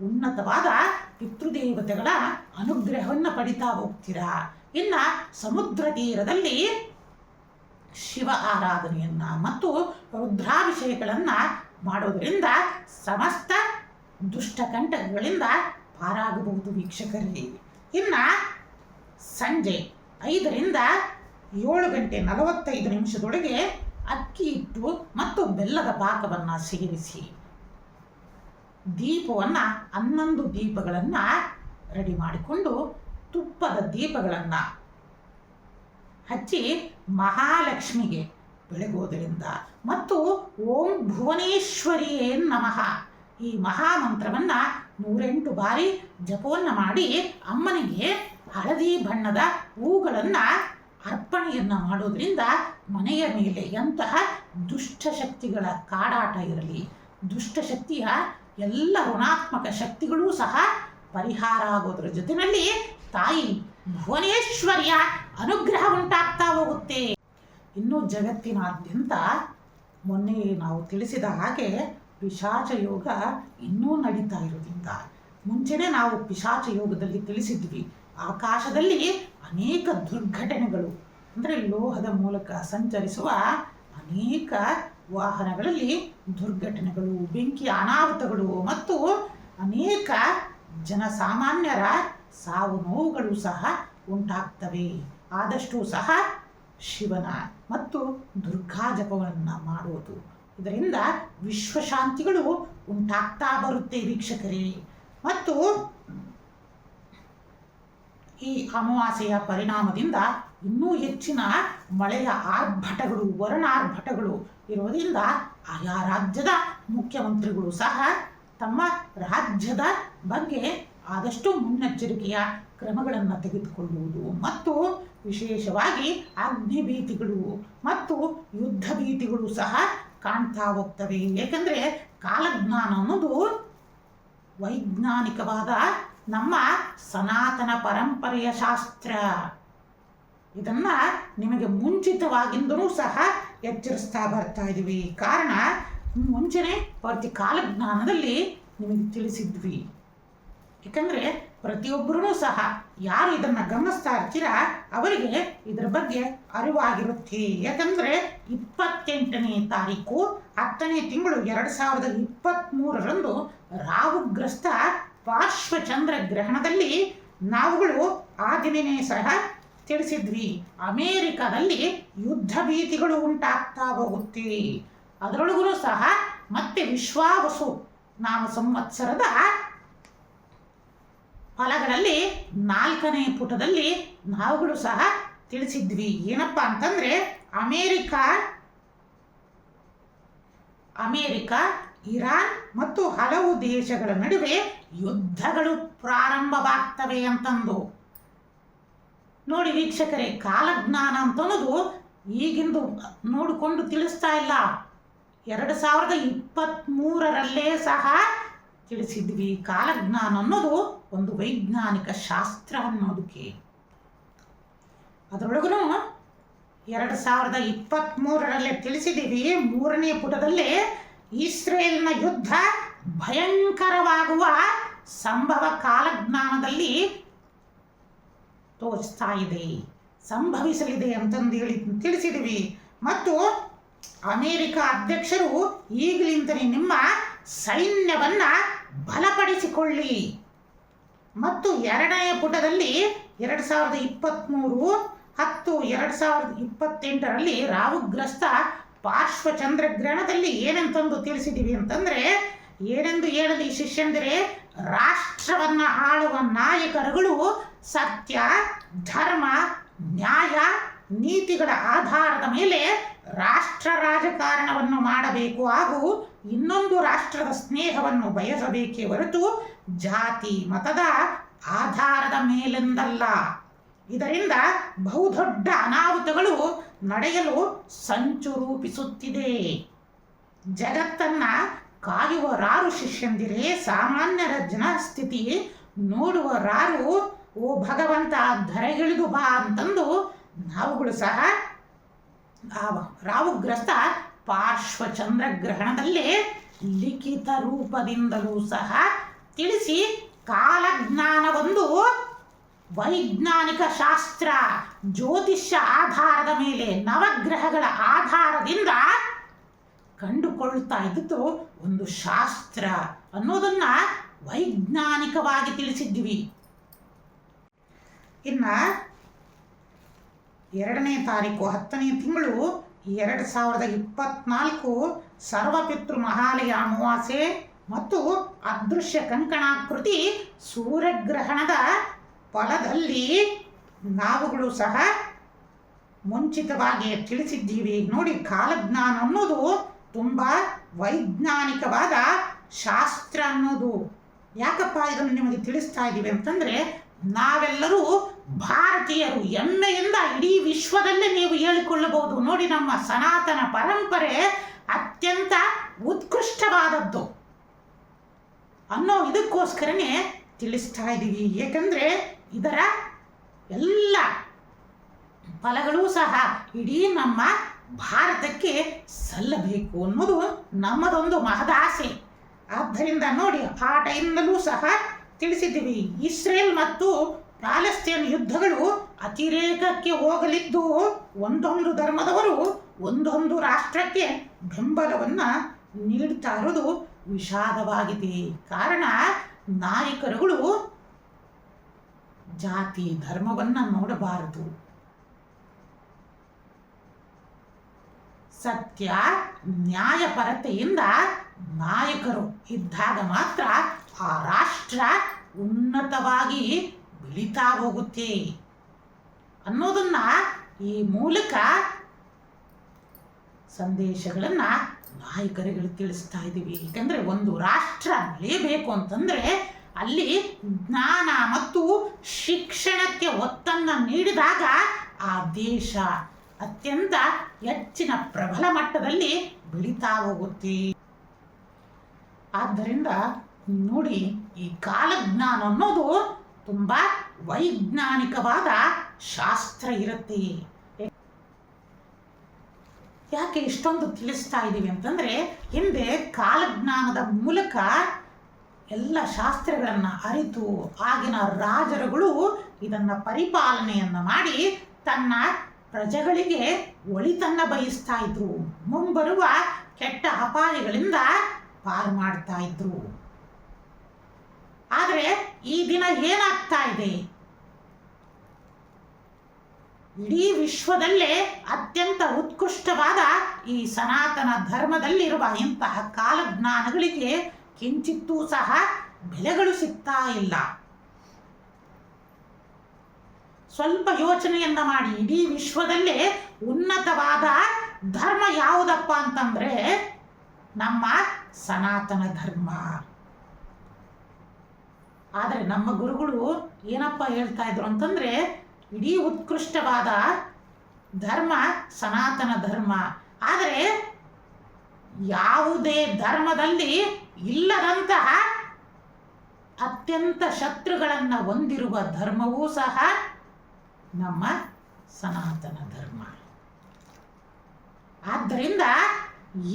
ಉನ್ನತವಾದ ಪಿತೃದೇವತೆಗಳ ಅನುಗ್ರಹವನ್ನು ಪಡಿತಾ ಹೋಗ್ತೀರಾ. ಇನ್ನು ಸಮುದ್ರ ತೀರದಲ್ಲಿ ಶಿವ ಆರಾಧನೆಯನ್ನು ಮತ್ತು ರುದ್ರಾಭಿಷೇಕಗಳನ್ನು ಮಾಡೋದರಿಂದ ಸಮಸ್ತ ದುಷ್ಟಕಂಟಕಗಳಿಂದ ಪಾರಾಗಬಹುದು ವೀಕ್ಷಕರಲ್ಲಿ. ಇನ್ನು ಸಂಜೆ 5ರಿಂದ 7:45 ಅಕ್ಕಿ ಹಿಟ್ಟು ಮತ್ತು ಬೆಲ್ಲದ ಪಾಕವನ್ನು ಸೇರಿಸಿ ದೀಪವನ್ನು 11 ದೀಪಗಳನ್ನು ರೆಡಿ ಮಾಡಿಕೊಂಡು ತುಪ್ಪದ ದೀಪಗಳನ್ನು ಹಚ್ಚಿ ಮಹಾಲಕ್ಷ್ಮಿಗೆ ಬೆಳಗೋದರಿಂದ ಮತ್ತು ಓಂ ಭುವನೇಶ್ವರಿಯೇ ನಮಃ ಈ ಮಹಾಮಂತ್ರವನ್ನು 108 ಬಾರಿ ಜಪವನ್ನು ಮಾಡಿ ಅಮ್ಮನಿಗೆ ಹಳದಿ ಬಣ್ಣದ ಹೂಗಳನ್ನು ಅರ್ಪಣೆಯನ್ನು ಮಾಡೋದ್ರಿಂದ ಮನೆಯ ಮೇಲೆ ಎಂತಹ ದುಷ್ಟಶಕ್ತಿಗಳ ಕಾಡಾಟ ಇರಲಿ, ದುಷ್ಟಶಕ್ತಿಯ ಎಲ್ಲ ಋಣಾತ್ಮಕ ಶಕ್ತಿಗಳೂ ಸಹ ಪರಿಹಾರ ಆಗೋದ್ರ ಜೊತೆಯಲ್ಲಿ ತಾಯಿ ಭುವನೇಶ್ವರಿಯ ಅನುಗ್ರಹ ಉಂಟಾಗ್ತಾ ಹೋಗುತ್ತೆ. ಇನ್ನು ಜಗತ್ತಿನಾದ್ಯಂತ ಮೊನ್ನೆ ನಾವು ತಿಳಿಸಿದ ಹಾಗೆ ಪಿಶಾಚ ಯೋಗ ಇನ್ನೂ ನಡೀತಾ ಇರೋದ್ರಿಂದ ಮುಂಚೆನೇ ನಾವು ಪಿಶಾಚ ಯೋಗದಲ್ಲಿ ತಿಳಿಸಿದ್ವಿ. ಆಕಾಶದಲ್ಲಿ ಅನೇಕ ದುರ್ಘಟನೆಗಳು ಅಂದರೆ ಲೋಹದ ಮೂಲಕ ಸಂಚರಿಸುವ ಅನೇಕ ವಾಹನಗಳಲ್ಲಿ ದುರ್ಘಟನೆಗಳು, ಬೆಂಕಿ ಅನಾಹುತಗಳು ಮತ್ತು ಅನೇಕ ಜನಸಾಮಾನ್ಯರ ಸಾವು ನೋವುಗಳು ಸಹ ಉಂಟಾಗ್ತವೆ. ಆದಷ್ಟು ಸಹ ಶಿವನ ಮತ್ತು ದುರ್ಗಾ ಜಪವನ್ನು ಮಾಡುವುದು, ಇದರಿಂದ ವಿಶ್ವಶಾಂತಿಗಳು ಉಂಟಾಗ್ತಾ ಬರುತ್ತೆ ವೀಕ್ಷಕರೇ. ಮತ್ತು ಈ ಅಮಾವಾಸ್ಯೆಯ ಪರಿಣಾಮದಿಂದ ಇನ್ನೂ ಹೆಚ್ಚಿನ ಮಳೆಯ ಆರ್ಭಟಗಳು, ವರುಣಾರ್ಭಟಗಳು ಇರುವುದರಿಂದ ಆಯಾ ರಾಜ್ಯದ ಮುಖ್ಯಮಂತ್ರಿಗಳು ಸಹ ತಮ್ಮ ರಾಜ್ಯದ ಬಗ್ಗೆ ಆದಷ್ಟು ಮುನ್ನೆಚ್ಚರಿಕೆಯ ಕ್ರಮಗಳನ್ನು ತೆಗೆದುಕೊಳ್ಳುವುದು ಮತ್ತು ವಿಶೇಷವಾಗಿ ಅಗ್ನಿ ಭೀತಿಗಳು ಮತ್ತು ಯುದ್ಧ ಭೀತಿಗಳು ಸಹ ಕಾಣ್ತಾ ಹೋಗ್ತವೆ. ಏಕೆಂದರೆ ಕಾಲಜ್ಞಾನ ಅನ್ನೋದು ವೈಜ್ಞಾನಿಕವಾದ ನಮ್ಮ ಸನಾತನ ಪರಂಪರೆಯ ಶಾಸ್ತ್ರ. ಇದನ್ನು ನಿಮಗೆ ಮುಂಚಿತವಾಗಿಂದಲೂ ಸಹ ಎಚ್ಚರಿಸ್ತಾ ಬರ್ತಾ ಇದ್ದೀವಿ. ಕಾರಣ ಮುಂಚೆನೇ ಪ್ರತಿ ಕಾಲಜ್ಞಾನದಲ್ಲಿ ನಿಮಗೆ ತಿಳಿಸಿದ್ವಿ. ಏಕೆಂದರೆ ಪ್ರತಿಯೊಬ್ಬರೂ ಸಹ ಯಾರು ಇದನ್ನು ಗಮನಿಸ್ತಾ ಇರ್ತೀರಾ ಅವರಿಗೆ ಇದರ ಬಗ್ಗೆ ಅರಿವಾಗಿರುತ್ತೆ. ಯಾಕಂದರೆ 28ನೇ ತಾರೀಕು 10ನೇ ತಿಂಗಳು 2023ರಂದು ರಾಹುಗ್ರಸ್ತ ಪಾರ್ಶ್ವಚಂದ್ರ ಗ್ರಹಣದಲ್ಲಿ ನಾವುಗಳು ಆ ದಿನನೇ ಸಹ ತಿಳಿಸಿದ್ವಿ, ಅಮೇರಿಕಾದಲ್ಲಿ ಯುದ್ಧ ಭೀತಿಗಳು ಉಂಟಾಗ್ತಾ ಹೋಗುತ್ತೆ. ಅದರೊಳಗೂ ಸಹ ಮತ್ತೆ ವಿಶ್ವಾವಸು ನಾಮ ಸಂವತ್ಸರದ ಫಲಗಳಲ್ಲಿ 4ನೇ ಪುಟದಲ್ಲಿ ನಾವುಗಳು ಸಹ ತಿಳಿಸಿದ್ವಿ. ಏನಪ್ಪ ಅಂತಂದರೆ ಅಮೇರಿಕ, ಇರಾನ್ ಮತ್ತು ಹಲವು ದೇಶಗಳ ನಡುವೆ ಯುದ್ಧಗಳು ಪ್ರಾರಂಭವಾಗ್ತವೆ ಅಂತಂದು. ನೋಡಿ ವೀಕ್ಷಕರೇ, ಕಾಲಜ್ಞಾನ ಅಂತನ್ನೋದು ಈಗಿಂದು ನೋಡಿಕೊಂಡು ತಿಳಿಸ್ತಾ ಇಲ್ಲ, 2023ರಲ್ಲೇ ಸಹ ತಿಳಿಸಿದ್ವಿ. ಕಾಲಜ್ಞಾನ ಅನ್ನೋದು ಒಂದು ವೈಜ್ಞಾನಿಕ ಶಾಸ್ತ್ರ ಅನ್ನೋದಕ್ಕೆ. ಅದರೊಳಗೂ 2023ರಲ್ಲೇ ತಿಳಿಸಿದ್ದೀವಿ. 3ನೇ ಪುಟದಲ್ಲಿ ಇಸ್ರೇಲ್ನ ಯುದ್ಧ ಭಯಂಕರವಾಗುವ ಸಂಭವ ಕಾಲಜ್ಞಾನದಲ್ಲಿ ತೋರಿಸ್ತಾ ಇದೆ, ಸಂಭವಿಸಲಿದೆ ಅಂತಂದು ಹೇಳಿ ತಿಳಿಸಿದ್ದೀವಿ. ಮತ್ತು ಅಮೆರಿಕ ಅಧ್ಯಕ್ಷರು ಈಗಲಿಂದಲೇ ನಿಮ್ಮ ಸೈನ್ಯವನ್ನ ಬಲಪಡಿಸಿಕೊಳ್ಳಿ. ಮತ್ತು 2ನೇ ಪುಟದಲ್ಲಿ 2023-10-2028 ರಾಹುಗ್ರಸ್ತ ಪಾರ್ಶ್ವ ಚಂದ್ರಗ್ರಹಣದಲ್ಲಿ ಏನಂತಂದು ತಿಳಿಸಿದ್ದೀವಿ ಅಂತಂದ್ರೆ, ಏನೆಂದು ಹೇಳಲಿ ಶಿಷ್ಯಂದಿರೆ, ರಾಷ್ಟ್ರವನ್ನ ಆಳುವ ನಾಯಕರುಗಳು ಸತ್ಯ, ಧರ್ಮ, ನ್ಯಾಯ, ನೀತಿಗಳ ಆಧಾರದ ಮೇಲೆ ರಾಷ್ಟ್ರ ರಾಜಕಾರಣವನ್ನು ಮಾಡಬೇಕು ಹಾಗೂ ಇನ್ನೊಂದು ರಾಷ್ಟ್ರದ ಸ್ನೇಹವನ್ನು ಬಯಸಬೇಕೇ ಹೊರತು ಜಾತಿ ಮತದ ಆಧಾರದ ಮೇಲೆಂದಲ್ಲ. ಇದರಿಂದ ಬಹುದೊಡ್ಡ ಅನಾಹುತಗಳು ನಡೆಯಲು ಸಂಚು ರೂಪಿಸುತ್ತಿದೆ. ಜಗತ್ತನ್ನ ಕಾಯುವರಾರು ಶಿಷ್ಯಂದಿರೇ, ಸಾಮಾನ್ಯರ ಜನಸ್ಥಿತಿ ನೋಡುವರಾರು, ಓ ಭಗವಂತ ಧರೆಗಿಳಿದು ಬಾ ಅಂತಂದು ನಾವುಗಳು ಸಹ ರಾಹುಗ್ರಸ್ತ ಪಾರ್ಶ್ವ ಚಂದ್ರಗ್ರಹಣದಲ್ಲಿ ಲಿಖಿತ ರೂಪದಿಂದಲೂ ಸಹ ತಿಳಿಸಿ, ಕಾಲಜ್ಞಾನವೊಂದು ವೈಜ್ಞಾನಿಕ ಶಾಸ್ತ್ರ, ಜ್ಯೋತಿಷ್ಯ ಆಧಾರದ ಮೇಲೆ ನವಗ್ರಹಗಳ ಆಧಾರದಿಂದ ಕಂಡುಕೊಳ್ತಾ ಇದ್ದು ಒಂದು ಶಾಸ್ತ್ರ ಅನ್ನೋದನ್ನ ವೈಜ್ಞಾನಿಕವಾಗಿ ತಿಳಿಸಿದ್ವಿ. ಇನ್ನ 2ನೇ ತಾರೀಕು 10ನೇ ತಿಂಗಳು 2024 ಸರ್ವಪಿತೃ ಮಹಾಲಯ ಅಮಾವಾಸ್ಯೆ ಮತ್ತು ಅದೃಶ್ಯ ಕಂಕಣಾಕೃತಿ ಸೂರ್ಯಗ್ರಹಣದ ಫಲದಲ್ಲಿ ನಾವುಗಳು ಸಹ ಮುಂಚಿತವಾಗಿ ತಿಳಿಸಿದ್ದೀವಿ. ನೋಡಿ, ಕಾಲಜ್ಞಾನ ಅನ್ನೋದು ತುಂಬ ವೈಜ್ಞಾನಿಕವಾದ ಶಾಸ್ತ್ರ ಅನ್ನೋದು. ಯಾಕಪ್ಪ ಇದನ್ನು ನಿಮಗೆ ತಿಳಿಸ್ತಾ ಇದ್ದೀವಿ ಅಂತಂದರೆ, ನಾವೆಲ್ಲರೂ ಭಾರತೀಯರು ಹೆಮ್ಮೆಯಿಂದ ಇಡೀ ವಿಶ್ವದಲ್ಲೇ ನೀವು ಹೇಳಿಕೊಳ್ಳಬಹುದು. ನೋಡಿ, ನಮ್ಮ ಸನಾತನ ಪರಂಪರೆ ಅತ್ಯಂತ ಉತ್ಕೃಷ್ಟವಾದದ್ದು ಅನ್ನೋ ಇದಕ್ಕೋಸ್ಕರನೇ ತಿಳಿಸ್ತಾ ಇದ್ದೀವಿ. ಏಕೆಂದರೆ ಇದರ ಎಲ್ಲ ಫಲಗಳೂ ಸಹ ಇಡೀ ನಮ್ಮ ಭಾರತಕ್ಕೆ ಸಲ್ಲಬೇಕು ಅನ್ನೋದು ನಮ್ಮದೊಂದು ಮಹದಾಸೆ. ಆದ್ದರಿಂದ ನೋಡಿ, ಆ ಟೈಮ್ನಲ್ಲೂ ಸಹ ತಿಳಿಸಿದ್ದೀವಿ. ಇಸ್ರೇಲ್ ಮತ್ತು ಪ್ಯಾಲೆಸ್ತೇನ್ ಯುದ್ಧಗಳು ಅತಿರೇಕಕ್ಕೆ ಹೋಗಲಿದ್ದು ಒಂದೊಂದು ಧರ್ಮದವರು ಒಂದೊಂದು ರಾಷ್ಟ್ರಕ್ಕೆ ಬೆಂಬಲವನ್ನು ನೀಡ್ತಾ ಇರೋದು ವಿಷಾದವಾಗಿದೆ. ಕಾರಣ, ನಾಯಕರುಗಳು ಜಾತಿ ಧರ್ಮವನ್ನು ನೋಡಬಾರದು. ಸತ್ಯ ನ್ಯಾಯಪರತೆಯಿಂದ ನಾಯಕರು ಇದ್ದಾಗ ಮಾತ್ರ ಆ ರಾಷ್ಟ್ರ ಉನ್ನತವಾಗಿ ಬೆಳೀತಾ ಹೋಗುತ್ತೆ ಅನ್ನೋದನ್ನ ಈ ಮೂಲಕ ಸಂದೇಶಗಳನ್ನ ನಾಯಕರುಗಳು ತಿಳಿಸ್ತಾ ಇದ್ದೀವಿ. ಯಾಕಂದ್ರೆ ಒಂದು ರಾಷ್ಟ್ರ ಬೆಳೆಯಬೇಕು ಅಂತಂದ್ರೆ ಅಲ್ಲಿ ಜ್ಞಾನ ಮತ್ತು ಶಿಕ್ಷಣಕ್ಕೆ ಒತ್ತನ್ನು ನೀಡಿದಾಗ ಆ ದೇಶ ಅತ್ಯಂತ ಹೆಚ್ಚಿನ ಪ್ರಬಲ ಮಟ್ಟದಲ್ಲಿ ಬೆಳೀತಾ ಹೋಗುತ್ತೆ. ಆದ್ದರಿಂದ ನೋಡಿ, ಈ ಕಾಲಜ್ಞಾನ ಅನ್ನೋದು ತುಂಬ ವೈಜ್ಞಾನಿಕವಾದ ಶಾಸ್ತ್ರ ಇರುತ್ತೆ. ಯಾಕೆ ಇಷ್ಟೊಂದು ತಿಳಿಸ್ತಾ ಇದ್ದೀವಿ ಅಂತಂದರೆ, ಹಿಂದೆ ಕಾಲಜ್ಞಾನದ ಮೂಲಕ ಎಲ್ಲ ಶಾಸ್ತ್ರಗಳನ್ನು ಅರಿತು ಆಗಿನ ರಾಜರುಗಳು ಇದನ್ನು ಪರಿಪಾಲನೆಯನ್ನು ಮಾಡಿ ತನ್ನ ಪ್ರಜೆಗಳಿಗೆ ಒಳಿತನ್ನು ಬಯಸ್ತಾ ಇದ್ರು. ಮುಂಬರುವ ಕೆಟ್ಟ ಅಪಾಯಗಳಿಂದ ಪಾರು ಮಾಡ್ತಾ ಇದ್ರು. ಆದರೆ ಈ ದಿನ ಏನಾಗ್ತಾ ಇದೆ? ಇಡೀ ವಿಶ್ವದಲ್ಲೇ ಅತ್ಯಂತ ಉತ್ಕೃಷ್ಟವಾದ ಈ ಸನಾತನ ಧರ್ಮದಲ್ಲಿರುವ ಇಂತಹ ಕಾಲಜ್ಞಾನಗಳಿಗೆ ಕಿಂಚಿತ್ತೂ ಸಹ ಬೆಲೆಗಳು ಸಿಗ್ತಾ ಇಲ್ಲ. ಸ್ವಲ್ಪ ಯೋಚನೆಯನ್ನ ಮಾಡಿ. ಇಡೀ ವಿಶ್ವದಲ್ಲೇ ಉನ್ನತವಾದ ಧರ್ಮ ಯಾವುದಪ್ಪ ಅಂತಂದ್ರೆ ನಮ್ಮ ಸನಾತನ ಧರ್ಮ. ಆದರೆ ನಮ್ಮ ಗುರುಗಳು ಏನಪ್ಪ ಹೇಳ್ತಾ ಇದ್ರು ಅಂತಂದ್ರೆ, ಇಡೀ ಉತ್ಕೃಷ್ಟವಾದ ಧರ್ಮ ಸನಾತನ ಧರ್ಮ. ಆದರೆ ಯಾವುದೇ ಧರ್ಮದಲ್ಲಿ ಇಲ್ಲದಂತಹ ಅತ್ಯಂತ ಶತ್ರುಗಳನ್ನು ಹೊಂದಿರುವ ಧರ್ಮವೂ ಸಹ ನಮ್ಮ ಸನಾತನ ಧರ್ಮ. ಆದ್ದರಿಂದ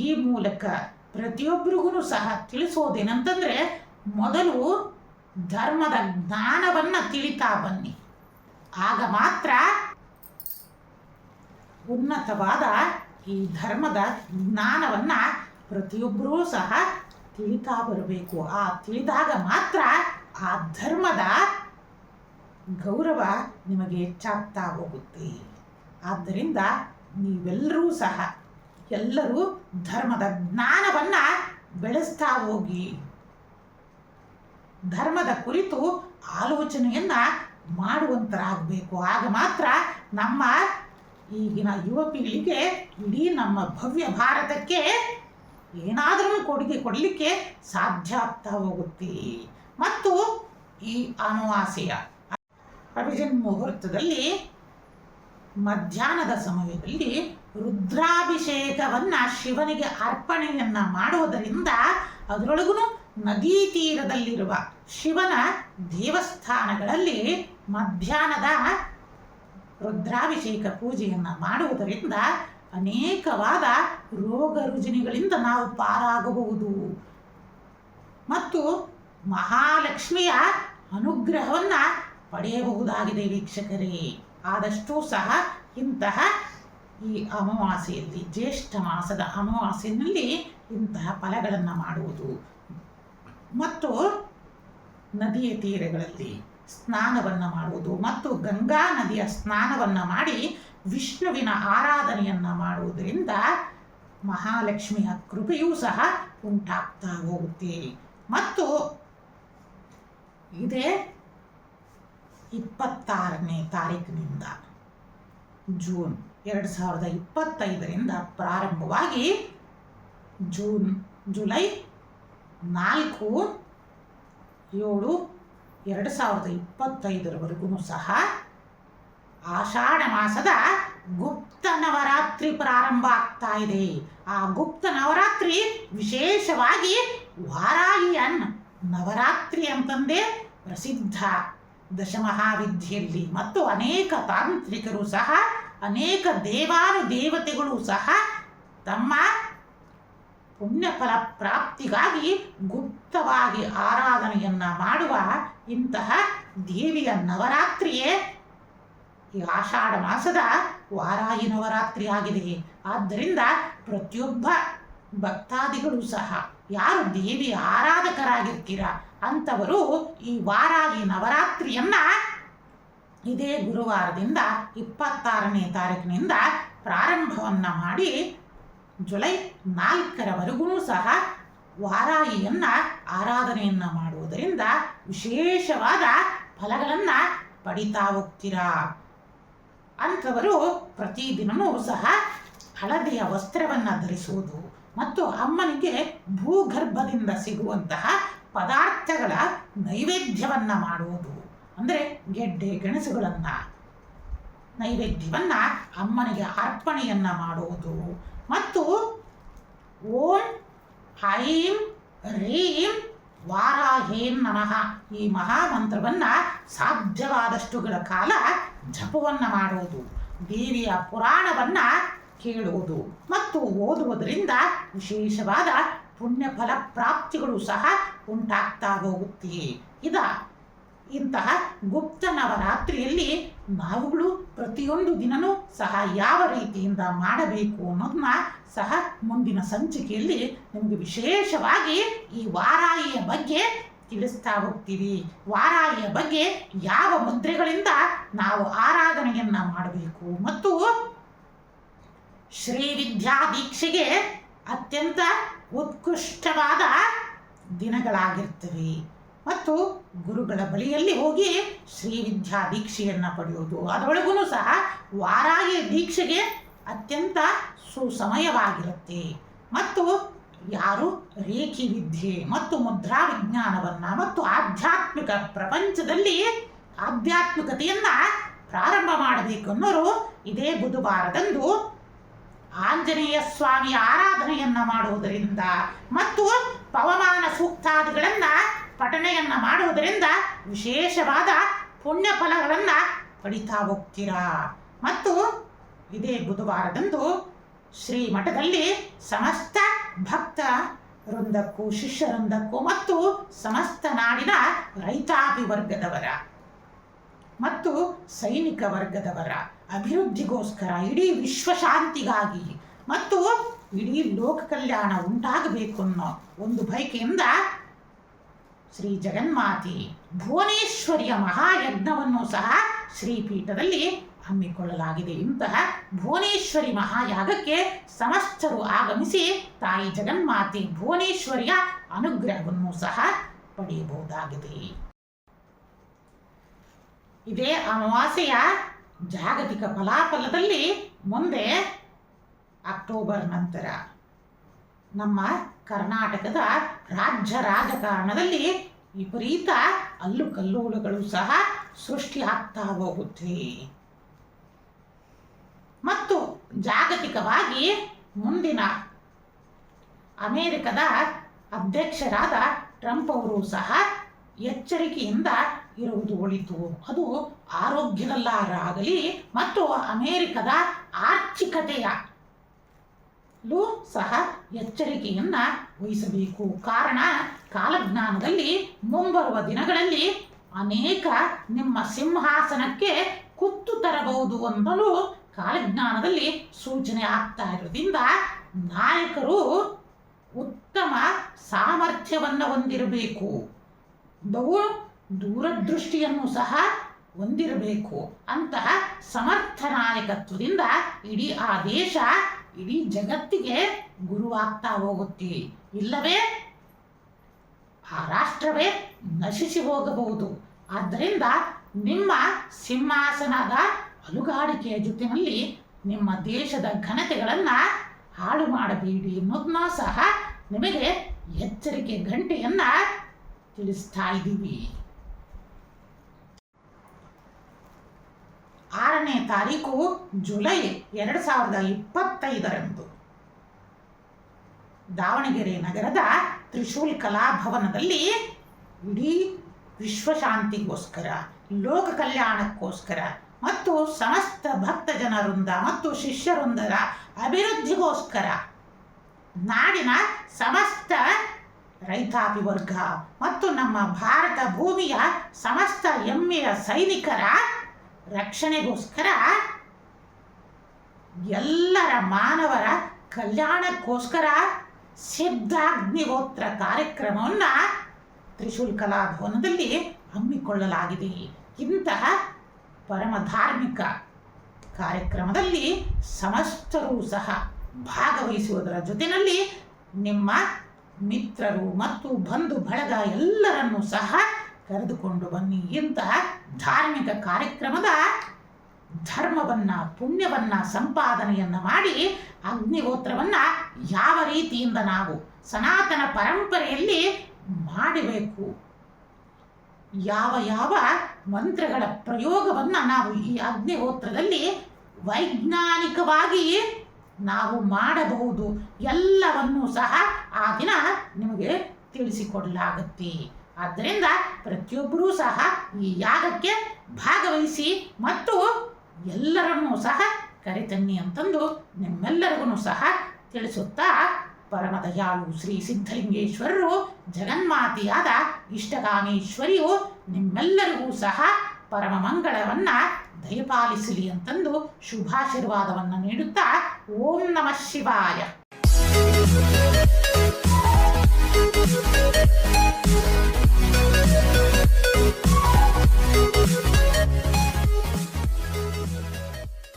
ಈ ಮೂಲಕ ಪ್ರತಿಯೊಬ್ಬರಿಗೂ ಸಹ ತಿಳಿಸೋದೇನಂತಂದ್ರೆ, ಮೊದಲು ಧರ್ಮದ ಜ್ಞಾನವನ್ನು ತಿಳಿತಾ ಬನ್ನಿ. ಆಗ ಮಾತ್ರ ಉನ್ನತವಾದ ಈ ಧರ್ಮದ ಜ್ಞಾನವನ್ನು ಪ್ರತಿಯೊಬ್ಬರೂ ಸಹ ತಿಳಿತಾ ಬರಬೇಕು. ಆ ತಿಳಿದಾಗ ಮಾತ್ರ ಆ ಧರ್ಮದ ಗೌರವ ನಿಮಗೆ ಹೆಚ್ಚಾಗ್ತಾ ಹೋಗುತ್ತೆ. ಆದ್ದರಿಂದ ನೀವೆಲ್ಲರೂ ಸಹ ಎಲ್ಲರೂ ಧರ್ಮದ ಜ್ಞಾನವನ್ನು ಬೆಳೆಸ್ತಾ ಹೋಗಿ, ಧರ್ಮದ ಕುರಿತು ಆಲೋಚನೆಯನ್ನು ಮಾಡುವಂತರಾಗಬೇಕು. ಆಗ ಮಾತ್ರ ನಮ್ಮ ಈಗಿನ ಯುವ ಪೀಳಿಗೆ ಇಡೀ ನಮ್ಮ ಭವ್ಯ ಭಾರತಕ್ಕೆ ಏನಾದರೂ ಕೊಡುಗೆ ಕೊಡಲಿಕ್ಕೆ ಸಾಧ್ಯ ಆಗ್ತಾ ಹೋಗುತ್ತೆ. ಮತ್ತು ಈ ಅಮಾವಾಸ್ಯೆಯ ಅಭಿಜಿನ್ ಮುಹೂರ್ತದಲ್ಲಿ ಮಧ್ಯಾಹ್ನದ ಸಮಯದಲ್ಲಿ ರುದ್ರಾಭಿಷೇಕವನ್ನು ಶಿವನಿಗೆ ಅರ್ಪಣೆಯನ್ನು ಮಾಡುವುದರಿಂದ, ಅದರೊಳಗೂ ನದಿ ತೀರದಲ್ಲಿರುವ ಶಿವನ ದೇವಸ್ಥಾನಗಳಲ್ಲಿ ಮಧ್ಯಾಹ್ನದ ರುದ್ರಾಭಿಷೇಕ ಪೂಜೆಯನ್ನು ಮಾಡುವುದರಿಂದ ಅನೇಕವಾದ ರೋಗ ರುಜಿನಗಳಿಂದ ನಾವು ಪಾರಾಗಬಹುದು ಮತ್ತು ಮಹಾಲಕ್ಷ್ಮಿಯ ಅನುಗ್ರಹವನ್ನು ಪಡೆಯಬಹುದಾಗಿದೆ. ವೀಕ್ಷಕರೇ, ಆದಷ್ಟು ಸಹ ಇಂತಹ ಈ ಅಮಾವಾಸ್ಯೆಯಲ್ಲಿ, ಜ್ಯೇಷ್ಠ ಮಾಸದ ಅಮಾವಾಸ್ಯೆಯಲ್ಲಿ ಇಂತಹ ಫಲಗಳನ್ನು ಮಾಡುವುದು ಮತ್ತು ನದಿಯ ತೀರಗಳಲ್ಲಿ ಸ್ನಾನವನ್ನು ಮಾಡುವುದು ಮತ್ತು ಗಂಗಾ ನದಿಯ ಸ್ನಾನವನ್ನು ಮಾಡಿ ವಿಷ್ಣುವಿನ ಆರಾಧನೆಯನ್ನು ಮಾಡುವುದರಿಂದ ಮಹಾಲಕ್ಷ್ಮಿಯ ಕೃಪೆಯೂ ಸಹ ಉಂಟಾಗ್ತಾ ಹೋಗುತ್ತೆ. ಮತ್ತು ಇದೇ 26ನೇ ತಾರೀಕಿನಿಂದ ಜೂನ್ 2025ರಿಂದ ಪ್ರಾರಂಭವಾಗಿ ಜುಲೈ 4-7-2025 ಸಹ ಆಷಾಢ ಮಾಸದ ಗುಪ್ತ ನವರಾತ್ರಿ ಪ್ರಾರಂಭ ಆಗ್ತಾ ಇದೆ. ಆ ಗುಪ್ತ ನವರಾತ್ರಿ ವಿಶೇಷವಾಗಿ ವಾರಾಹಿಯನ್ ನವರಾತ್ರಿ ಅಂತಂದೇ ಪ್ರಸಿದ್ಧ. ದಶಮಹಾವಿದ್ಯೆಯಲ್ಲಿ ಮತ್ತು ಅನೇಕ ತಾಂತ್ರಿಕರು ಸಹ, ಅನೇಕ ದೇವಾನುದೇವತೆಗಳು ಸಹ ತಮ್ಮ ಪುಣ್ಯಫಲ ಪ್ರಾಪ್ತಿಗಾಗಿ ಗುಪ್ತವಾಗಿ ಆರಾಧನೆಯನ್ನು ಮಾಡುವ ಇಂತಹ ದೇವಿಯ ನವರಾತ್ರಿಯೇ ಈ ಆಷಾಢ ಮಾಸದ ವಾರಾಹಿ ನವರಾತ್ರಿ ಆಗಿದೆ. ಆದ್ದರಿಂದ ಪ್ರತಿಯೊಬ್ಬ ಭಕ್ತಾದಿಗಳು ಸಹ ಯಾರು ದೇವಿಯ ಆರಾಧಕರಾಗಿರ್ತೀರ ಅಂಥವರು ಈ ವಾರಾಹಿ ನವರಾತ್ರಿಯನ್ನು ಇದೇ ಗುರುವಾರದಿಂದ 26ನೇ ತಾರೀಕಿನಿಂದ ಪ್ರಾರಂಭವನ್ನು ಮಾಡಿ ಜುಲೈ 4ರವರೆಗೂ ಸಹ ವಾರಾಹಿಯನ್ನು ಆರಾಧನೆಯನ್ನು ಮಾಡುವುದರಿಂದ ವಿಶೇಷವಾದ ಫಲಗಳನ್ನು ಪಡಿತಾ ಹೋಗ್ತೀರಾ. ಅಂಥವರು ಪ್ರತಿದಿನವೂ ಸಹ ಹಳದಿಯ ವಸ್ತ್ರವನ್ನು ಧರಿಸುವುದು ಮತ್ತು ಅಮ್ಮನಿಗೆ ಭೂಗರ್ಭದಿಂದ ಸಿಗುವಂತಹ ಪದಾರ್ಥಗಳ ನೈವೇದ್ಯವನ್ನು ಮಾಡುವುದು, ಅಂದರೆ ಗೆಡ್ಡೆ ಗೆಣಸುಗಳನ್ನು ನೈವೇದ್ಯವನ್ನು ಅಮ್ಮನಿಗೆ ಅರ್ಪಣೆಯನ್ನು ಮಾಡುವುದು ಮತ್ತು ಓಂ ಐಂ ರೀಂ ವಾರಾಹೇಂ ನಮಃ ಈ ಮಹಾಮಂತ್ರವನ್ನು ಸಾಧ್ಯವಾದಷ್ಟುಗಳ ಕಾಲ ಜಪವನ್ನು ಮಾಡುವುದು, ದೇವಿಯ ಪುರಾಣವನ್ನು ಕೇಳುವುದು ಮತ್ತು ಓದುವುದರಿಂದ ವಿಶೇಷವಾದ ಪುಣ್ಯಫಲ ಪ್ರಾಪ್ತಿಗಳು ಸಹ ಉಂಟಾಗ್ತಾ ಹೋಗುತ್ತೆ. ಇಂತಹ ಗುಪ್ತ ನವರಾತ್ರಿಯಲ್ಲಿ ನಾವುಗಳು ಪ್ರತಿಯೊಂದು ದಿನವೂ ಸಹ ಯಾವ ರೀತಿಯಿಂದ ಮಾಡಬೇಕು ಅನ್ನೋದನ್ನ ಸಹ ಮುಂದಿನ ಸಂಚಿಕೆಯಲ್ಲಿ ನಿಮಗೆ ವಿಶೇಷವಾಗಿ ಈ ವಾರಾಹಿಯ ಬಗ್ಗೆ ತಿಳಿಸ್ತಾ ಹೋಗ್ತೀವಿ. ವಾರಾಹಿಯ ಬಗ್ಗೆ ಯಾವ ಮುದ್ರೆಗಳಿಂದ ನಾವು ಆರಾಧನೆಯನ್ನು ಮಾಡಬೇಕು ಮತ್ತು ಶ್ರೀ ವಿದ್ಯಾ ದೀಕ್ಷೆಗೆ ಅತ್ಯಂತ ಉತ್ಕೃಷ್ಟವಾದ ದಿನಗಳಾಗಿರ್ತವೆ ಮತ್ತು ಗುರುಗಳ ಬಳಿಯಲ್ಲಿ ಹೋಗಿ ಶ್ರೀ ವಿದ್ಯಾ ದೀಕ್ಷೆಯನ್ನು ಪಡೆಯುವುದು, ಅದರೊಳಗೂ ಸಹ ವಾರಾಹಿ ದೀಕ್ಷೆಗೆ ಅತ್ಯಂತ ಸುಸಮಯವಾಗಿರುತ್ತೆ. ಮತ್ತು ಯಾರು ರೇಖಿ ವಿದ್ಯೆ ಮತ್ತು ಮುದ್ರಾ ವಿಜ್ಞಾನವನ್ನು ಮತ್ತು ಆಧ್ಯಾತ್ಮಿಕ ಪ್ರಪಂಚದಲ್ಲಿ ಆಧ್ಯಾತ್ಮಿಕತೆಯನ್ನು ಪ್ರಾರಂಭ ಮಾಡಬೇಕು ಅನ್ನೋರು ಇದೇ ಬುಧವಾರದಂದು ಆಂಜನೇಯ ಸ್ವಾಮಿಯ ಆರಾಧನೆಯನ್ನು ಮಾಡುವುದರಿಂದ ಮತ್ತು ಪವಮಾನ ಸೂಕ್ತಾದಿಗಳನ್ನು ಪಠಣೆಯನ್ನು ಮಾಡುವುದರಿಂದ ವಿಶೇಷವಾದ ಪುಣ್ಯ ಫಲಗಳನ್ನು ಪಡಿತಾ ಹೋಗ್ತೀರಾ. ಮತ್ತು ಇದೇ ಬುಧವಾರದಂದು ಶ್ರೀ ಮಠದಲ್ಲಿ ಸಮಸ್ತ ಭಕ್ತ ವೃಂದಕ್ಕೂ ಶಿಷ್ಯ ವೃಂದಕ್ಕೂ ಮತ್ತು ಸಮಸ್ತ ನಾಡಿನ ರೈತಾಪಿ ವರ್ಗದವರ ಮತ್ತು ಸೈನಿಕ ವರ್ಗದವರ ಅಭಿವೃದ್ಧಿಗೋಸ್ಕರ, ಇಡೀ ವಿಶ್ವಶಾಂತಿಗಾಗಿ ಮತ್ತು ಇಡೀ ಲೋಕ ಕಲ್ಯಾಣ ಉಂಟಾಗಬೇಕು ಅನ್ನೋ ಒಂದು ಬಯಕೆಯಿಂದ ಶ್ರೀ ಜಗನ್ಮಾತೆ ಭುವನೇಶ್ವರಿಯ ಮಹಾಯಜ್ಞವನ್ನು ಸಹ ಶ್ರೀಪೀಠದಲ್ಲಿ ಹಮ್ಮಿಕೊಳ್ಳಲಾಗಿದೆ. ಇಂತಹ ಭುವನೇಶ್ವರಿ ಮಹಾಯಾಗಕ್ಕೆ ಸಮಸ್ತರು ಆಗಮಿಸಿ ತಾಯಿ ಜಗನ್ಮಾತೆ ಭುವನೇಶ್ವರಿಯ ಅನುಗ್ರಹವನ್ನು ಸಹ ಪಡೆಯಬಹುದಾಗಿದೆ. ಇದೇ ಅಮಾವಾಸ್ಯೆಯ ಜಾಗತಿಕ ಫಲಾಫಲದಲ್ಲಿ ಮುಂದೆ ಅಕ್ಟೋಬರ್ ನಂತರ ನಮ್ಮ ಕರ್ನಾಟಕದ ರಾಜ್ಯ ರಾಜಕಾರಣದಲ್ಲಿ ವಿಪರೀತ ಅಲ್ಲುಕಲ್ಲೋಲಗಳು ಸಹ ಸೃಷ್ಟಿಯಾಗ್ತಾ ಹೋಗುತ್ತೆ ಮತ್ತು ಜಾಗತಿಕವಾಗಿ ಮುಂದಿನ ಅಮೆರಿಕದ ಅಧ್ಯಕ್ಷರಾದ ಟ್ರಂಪ್ ಅವರು ಸಹ ಎಚ್ಚರಿಕೆಯಿಂದ ಇರುವುದು ಒಳಿತು. ಅದು ಆರೋಗ್ಯದಲ್ಲಾಗಲಿ ಮತ್ತು ಅಮೆರಿಕದ ಆರ್ಥಿಕತೆಯಲ್ಲೂ ಸಹ ಎಚ್ಚರಿಕೆಯನ್ನು ವಹಿಸಬೇಕು. ಕಾರಣ ಕಾಲಜ್ಞಾನದಲ್ಲಿ ಮುಂಬರುವ ದಿನಗಳಲ್ಲಿ ಅನೇಕ ನಿಮ್ಮ ಸಿಂಹಾಸನಕ್ಕೆ ಕುತ್ತು ತರಬಹುದು ಅನ್ನಲು ಕಾಲಜ್ಞಾನದಲ್ಲಿ ಸೂಚನೆ ಆಗ್ತಾ ಇರೋದ್ರಿಂದ ನಾಯಕರು ಉತ್ತಮ ಸಾಮರ್ಥ್ಯವನ್ನು ಹೊಂದಿರಬೇಕು, ಬಹು ದೂರದೃಷ್ಟಿಯನ್ನು ಸಹ ಹೊಂದಿರಬೇಕು. ಅಂತಹ ಸಮರ್ಥ ನಾಯಕತ್ವದಿಂದ ಇಡೀ ಆ ದೇಶ ಇಡೀ ಜಗತ್ತಿಗೆ ಗುರುವಾಗ್ತಾ ಹೋಗುತ್ತೆ. ಇಲ್ಲವೇ ಆ ರಾಷ್ಟ್ರವೇ ನಶಿಸಿ ಹೋಗಬಹುದು. ಆದ್ದರಿಂದ ನಿಮ್ಮ ಸಿಂಹಾಸನದ ಅಲುಗಾಡಿಕೆಯ ಜೊತೆಯಲ್ಲಿ ನಿಮ್ಮ ದೇಶದ ಘನತೆಗಳನ್ನು ಹಾಳು ಮಾಡಬೇಡಿ ಅನ್ನೋದನ್ನ ಸಹ ನಿಮಗೆ ಎಚ್ಚರಿಕೆ ಗಂಟೆಯನ್ನು ತಿಳಿಸ್ತಾ ಇದ್ದೀವಿ. 6ನೇ ತಾರೀಕು ಜುಲೈ 2025ರಂದು ದಾವಣಗೆರೆ ನಗರದ ತ್ರಿಶೂಲ್ ಕಲಾಭವನದಲ್ಲಿ ಇಡೀ ವಿಶ್ವಶಾಂತಿಗೋಸ್ಕರ, ಲೋಕ ಕಲ್ಯಾಣಕ್ಕೋಸ್ಕರ ಮತ್ತು ಸಮಸ್ತ ಭಕ್ತ ಜನರಿಂದ ಮತ್ತು ಶಿಷ್ಯರೊಂದರ ಅಭಿವೃದ್ಧಿಗೋಸ್ಕರ ನಾಡಿನ ಸಮಸ್ತ ರೈತಾಪಿ ವರ್ಗ ಮತ್ತು ನಮ್ಮ ಭಾರತ ಭೂಮಿಯ ಸಮಸ್ತ ಹೆಮ್ಮೆಯ ಸೈನಿಕರ ರಕ್ಷಣೆಗೋಸ್ಕರ ಎಲ್ಲರ ಮಾನವರ ಕಲ್ಯಾಣಕ್ಕೋಸ್ಕರ ಸಿದ್ಧಾಗ್ನಿಹೋತ್ರ ಕಾರ್ಯಕ್ರಮವನ್ನು ತ್ರಿಶೂಲ್ ಕಲಾಭವನದಲ್ಲಿ ಹಮ್ಮಿಕೊಳ್ಳಲಾಗಿದೆ. ಇಂತಹ ಪರಮ ಧಾರ್ಮಿಕ ಕಾರ್ಯಕ್ರಮದಲ್ಲಿ ಸಮಸ್ತರೂ ಸಹ ಭಾಗವಹಿಸುವುದರ ಜೊತೆಯಲ್ಲಿ ನಿಮ್ಮ ಮಿತ್ರರು ಮತ್ತು ಬಂಧು ಬಳಗ ಎಲ್ಲರನ್ನೂ ಸಹ ಕರೆದುಕೊಂಡು ಬನ್ನಿ. ಇಂತಹ ಧಾರ್ಮಿಕ ಕಾರ್ಯಕ್ರಮದ ಧರ್ಮವನ್ನು, ಪುಣ್ಯವನ್ನು, ಸಂಪಾದನೆಯನ್ನು ಮಾಡಿ ಅಗ್ನಿಹೋತ್ರವನ್ನು ಯಾವ ರೀತಿಯಿಂದ ನಾವು ಸನಾತನ ಪರಂಪರೆಯಲ್ಲಿ ಮಾಡಬೇಕು, ಯಾವ ಯಾವ ಮಂತ್ರಗಳ ಪ್ರಯೋಗವನ್ನು ನಾವು ಈ ಅಗ್ನಿಹೋತ್ರದಲ್ಲಿ ವೈಜ್ಞಾನಿಕವಾಗಿ ನಾವು ಮಾಡಬಹುದು ಎಲ್ಲವನ್ನೂ ಸಹ ಆ ದಿನ ನಿಮಗೆ ತಿಳಿಸಿಕೊಡಲಾಗುತ್ತೆ. ಆದ್ದರಿಂದ ಪ್ರತಿಯೊಬ್ಬರೂ ಸಹ ಈ ಯಾಗಕ್ಕೆ ಭಾಗವಹಿಸಿ ಮತ್ತು ಎಲ್ಲರನ್ನೂ ಸಹ ಕರೆತನ್ನಿ ಅಂತಂದು ನಿಮ್ಮೆಲ್ಲರಿಗೂ ಸಹ ತಿಳಿಸುತ್ತಾ ಪರಮದಯಾಳು ಶ್ರೀ ಸಿದ್ಧಲಿಂಗೇಶ್ವರರು ಜಗನ್ಮಾತೆಯಾದ ಇಷ್ಟಕಾಮೇಶ್ವರಿಯು ನಿಮ್ಮೆಲ್ಲರಿಗೂ ಸಹ ಪರಮ ಮಂಗಳವನ್ನು ದಯಪಾಲಿಸಲಿ ಅಂತಂದು ಶುಭಾಶೀರ್ವಾದವನ್ನು ನೀಡುತ್ತಾ ಓಂ ನಮಃ ಶಿವಾಯ.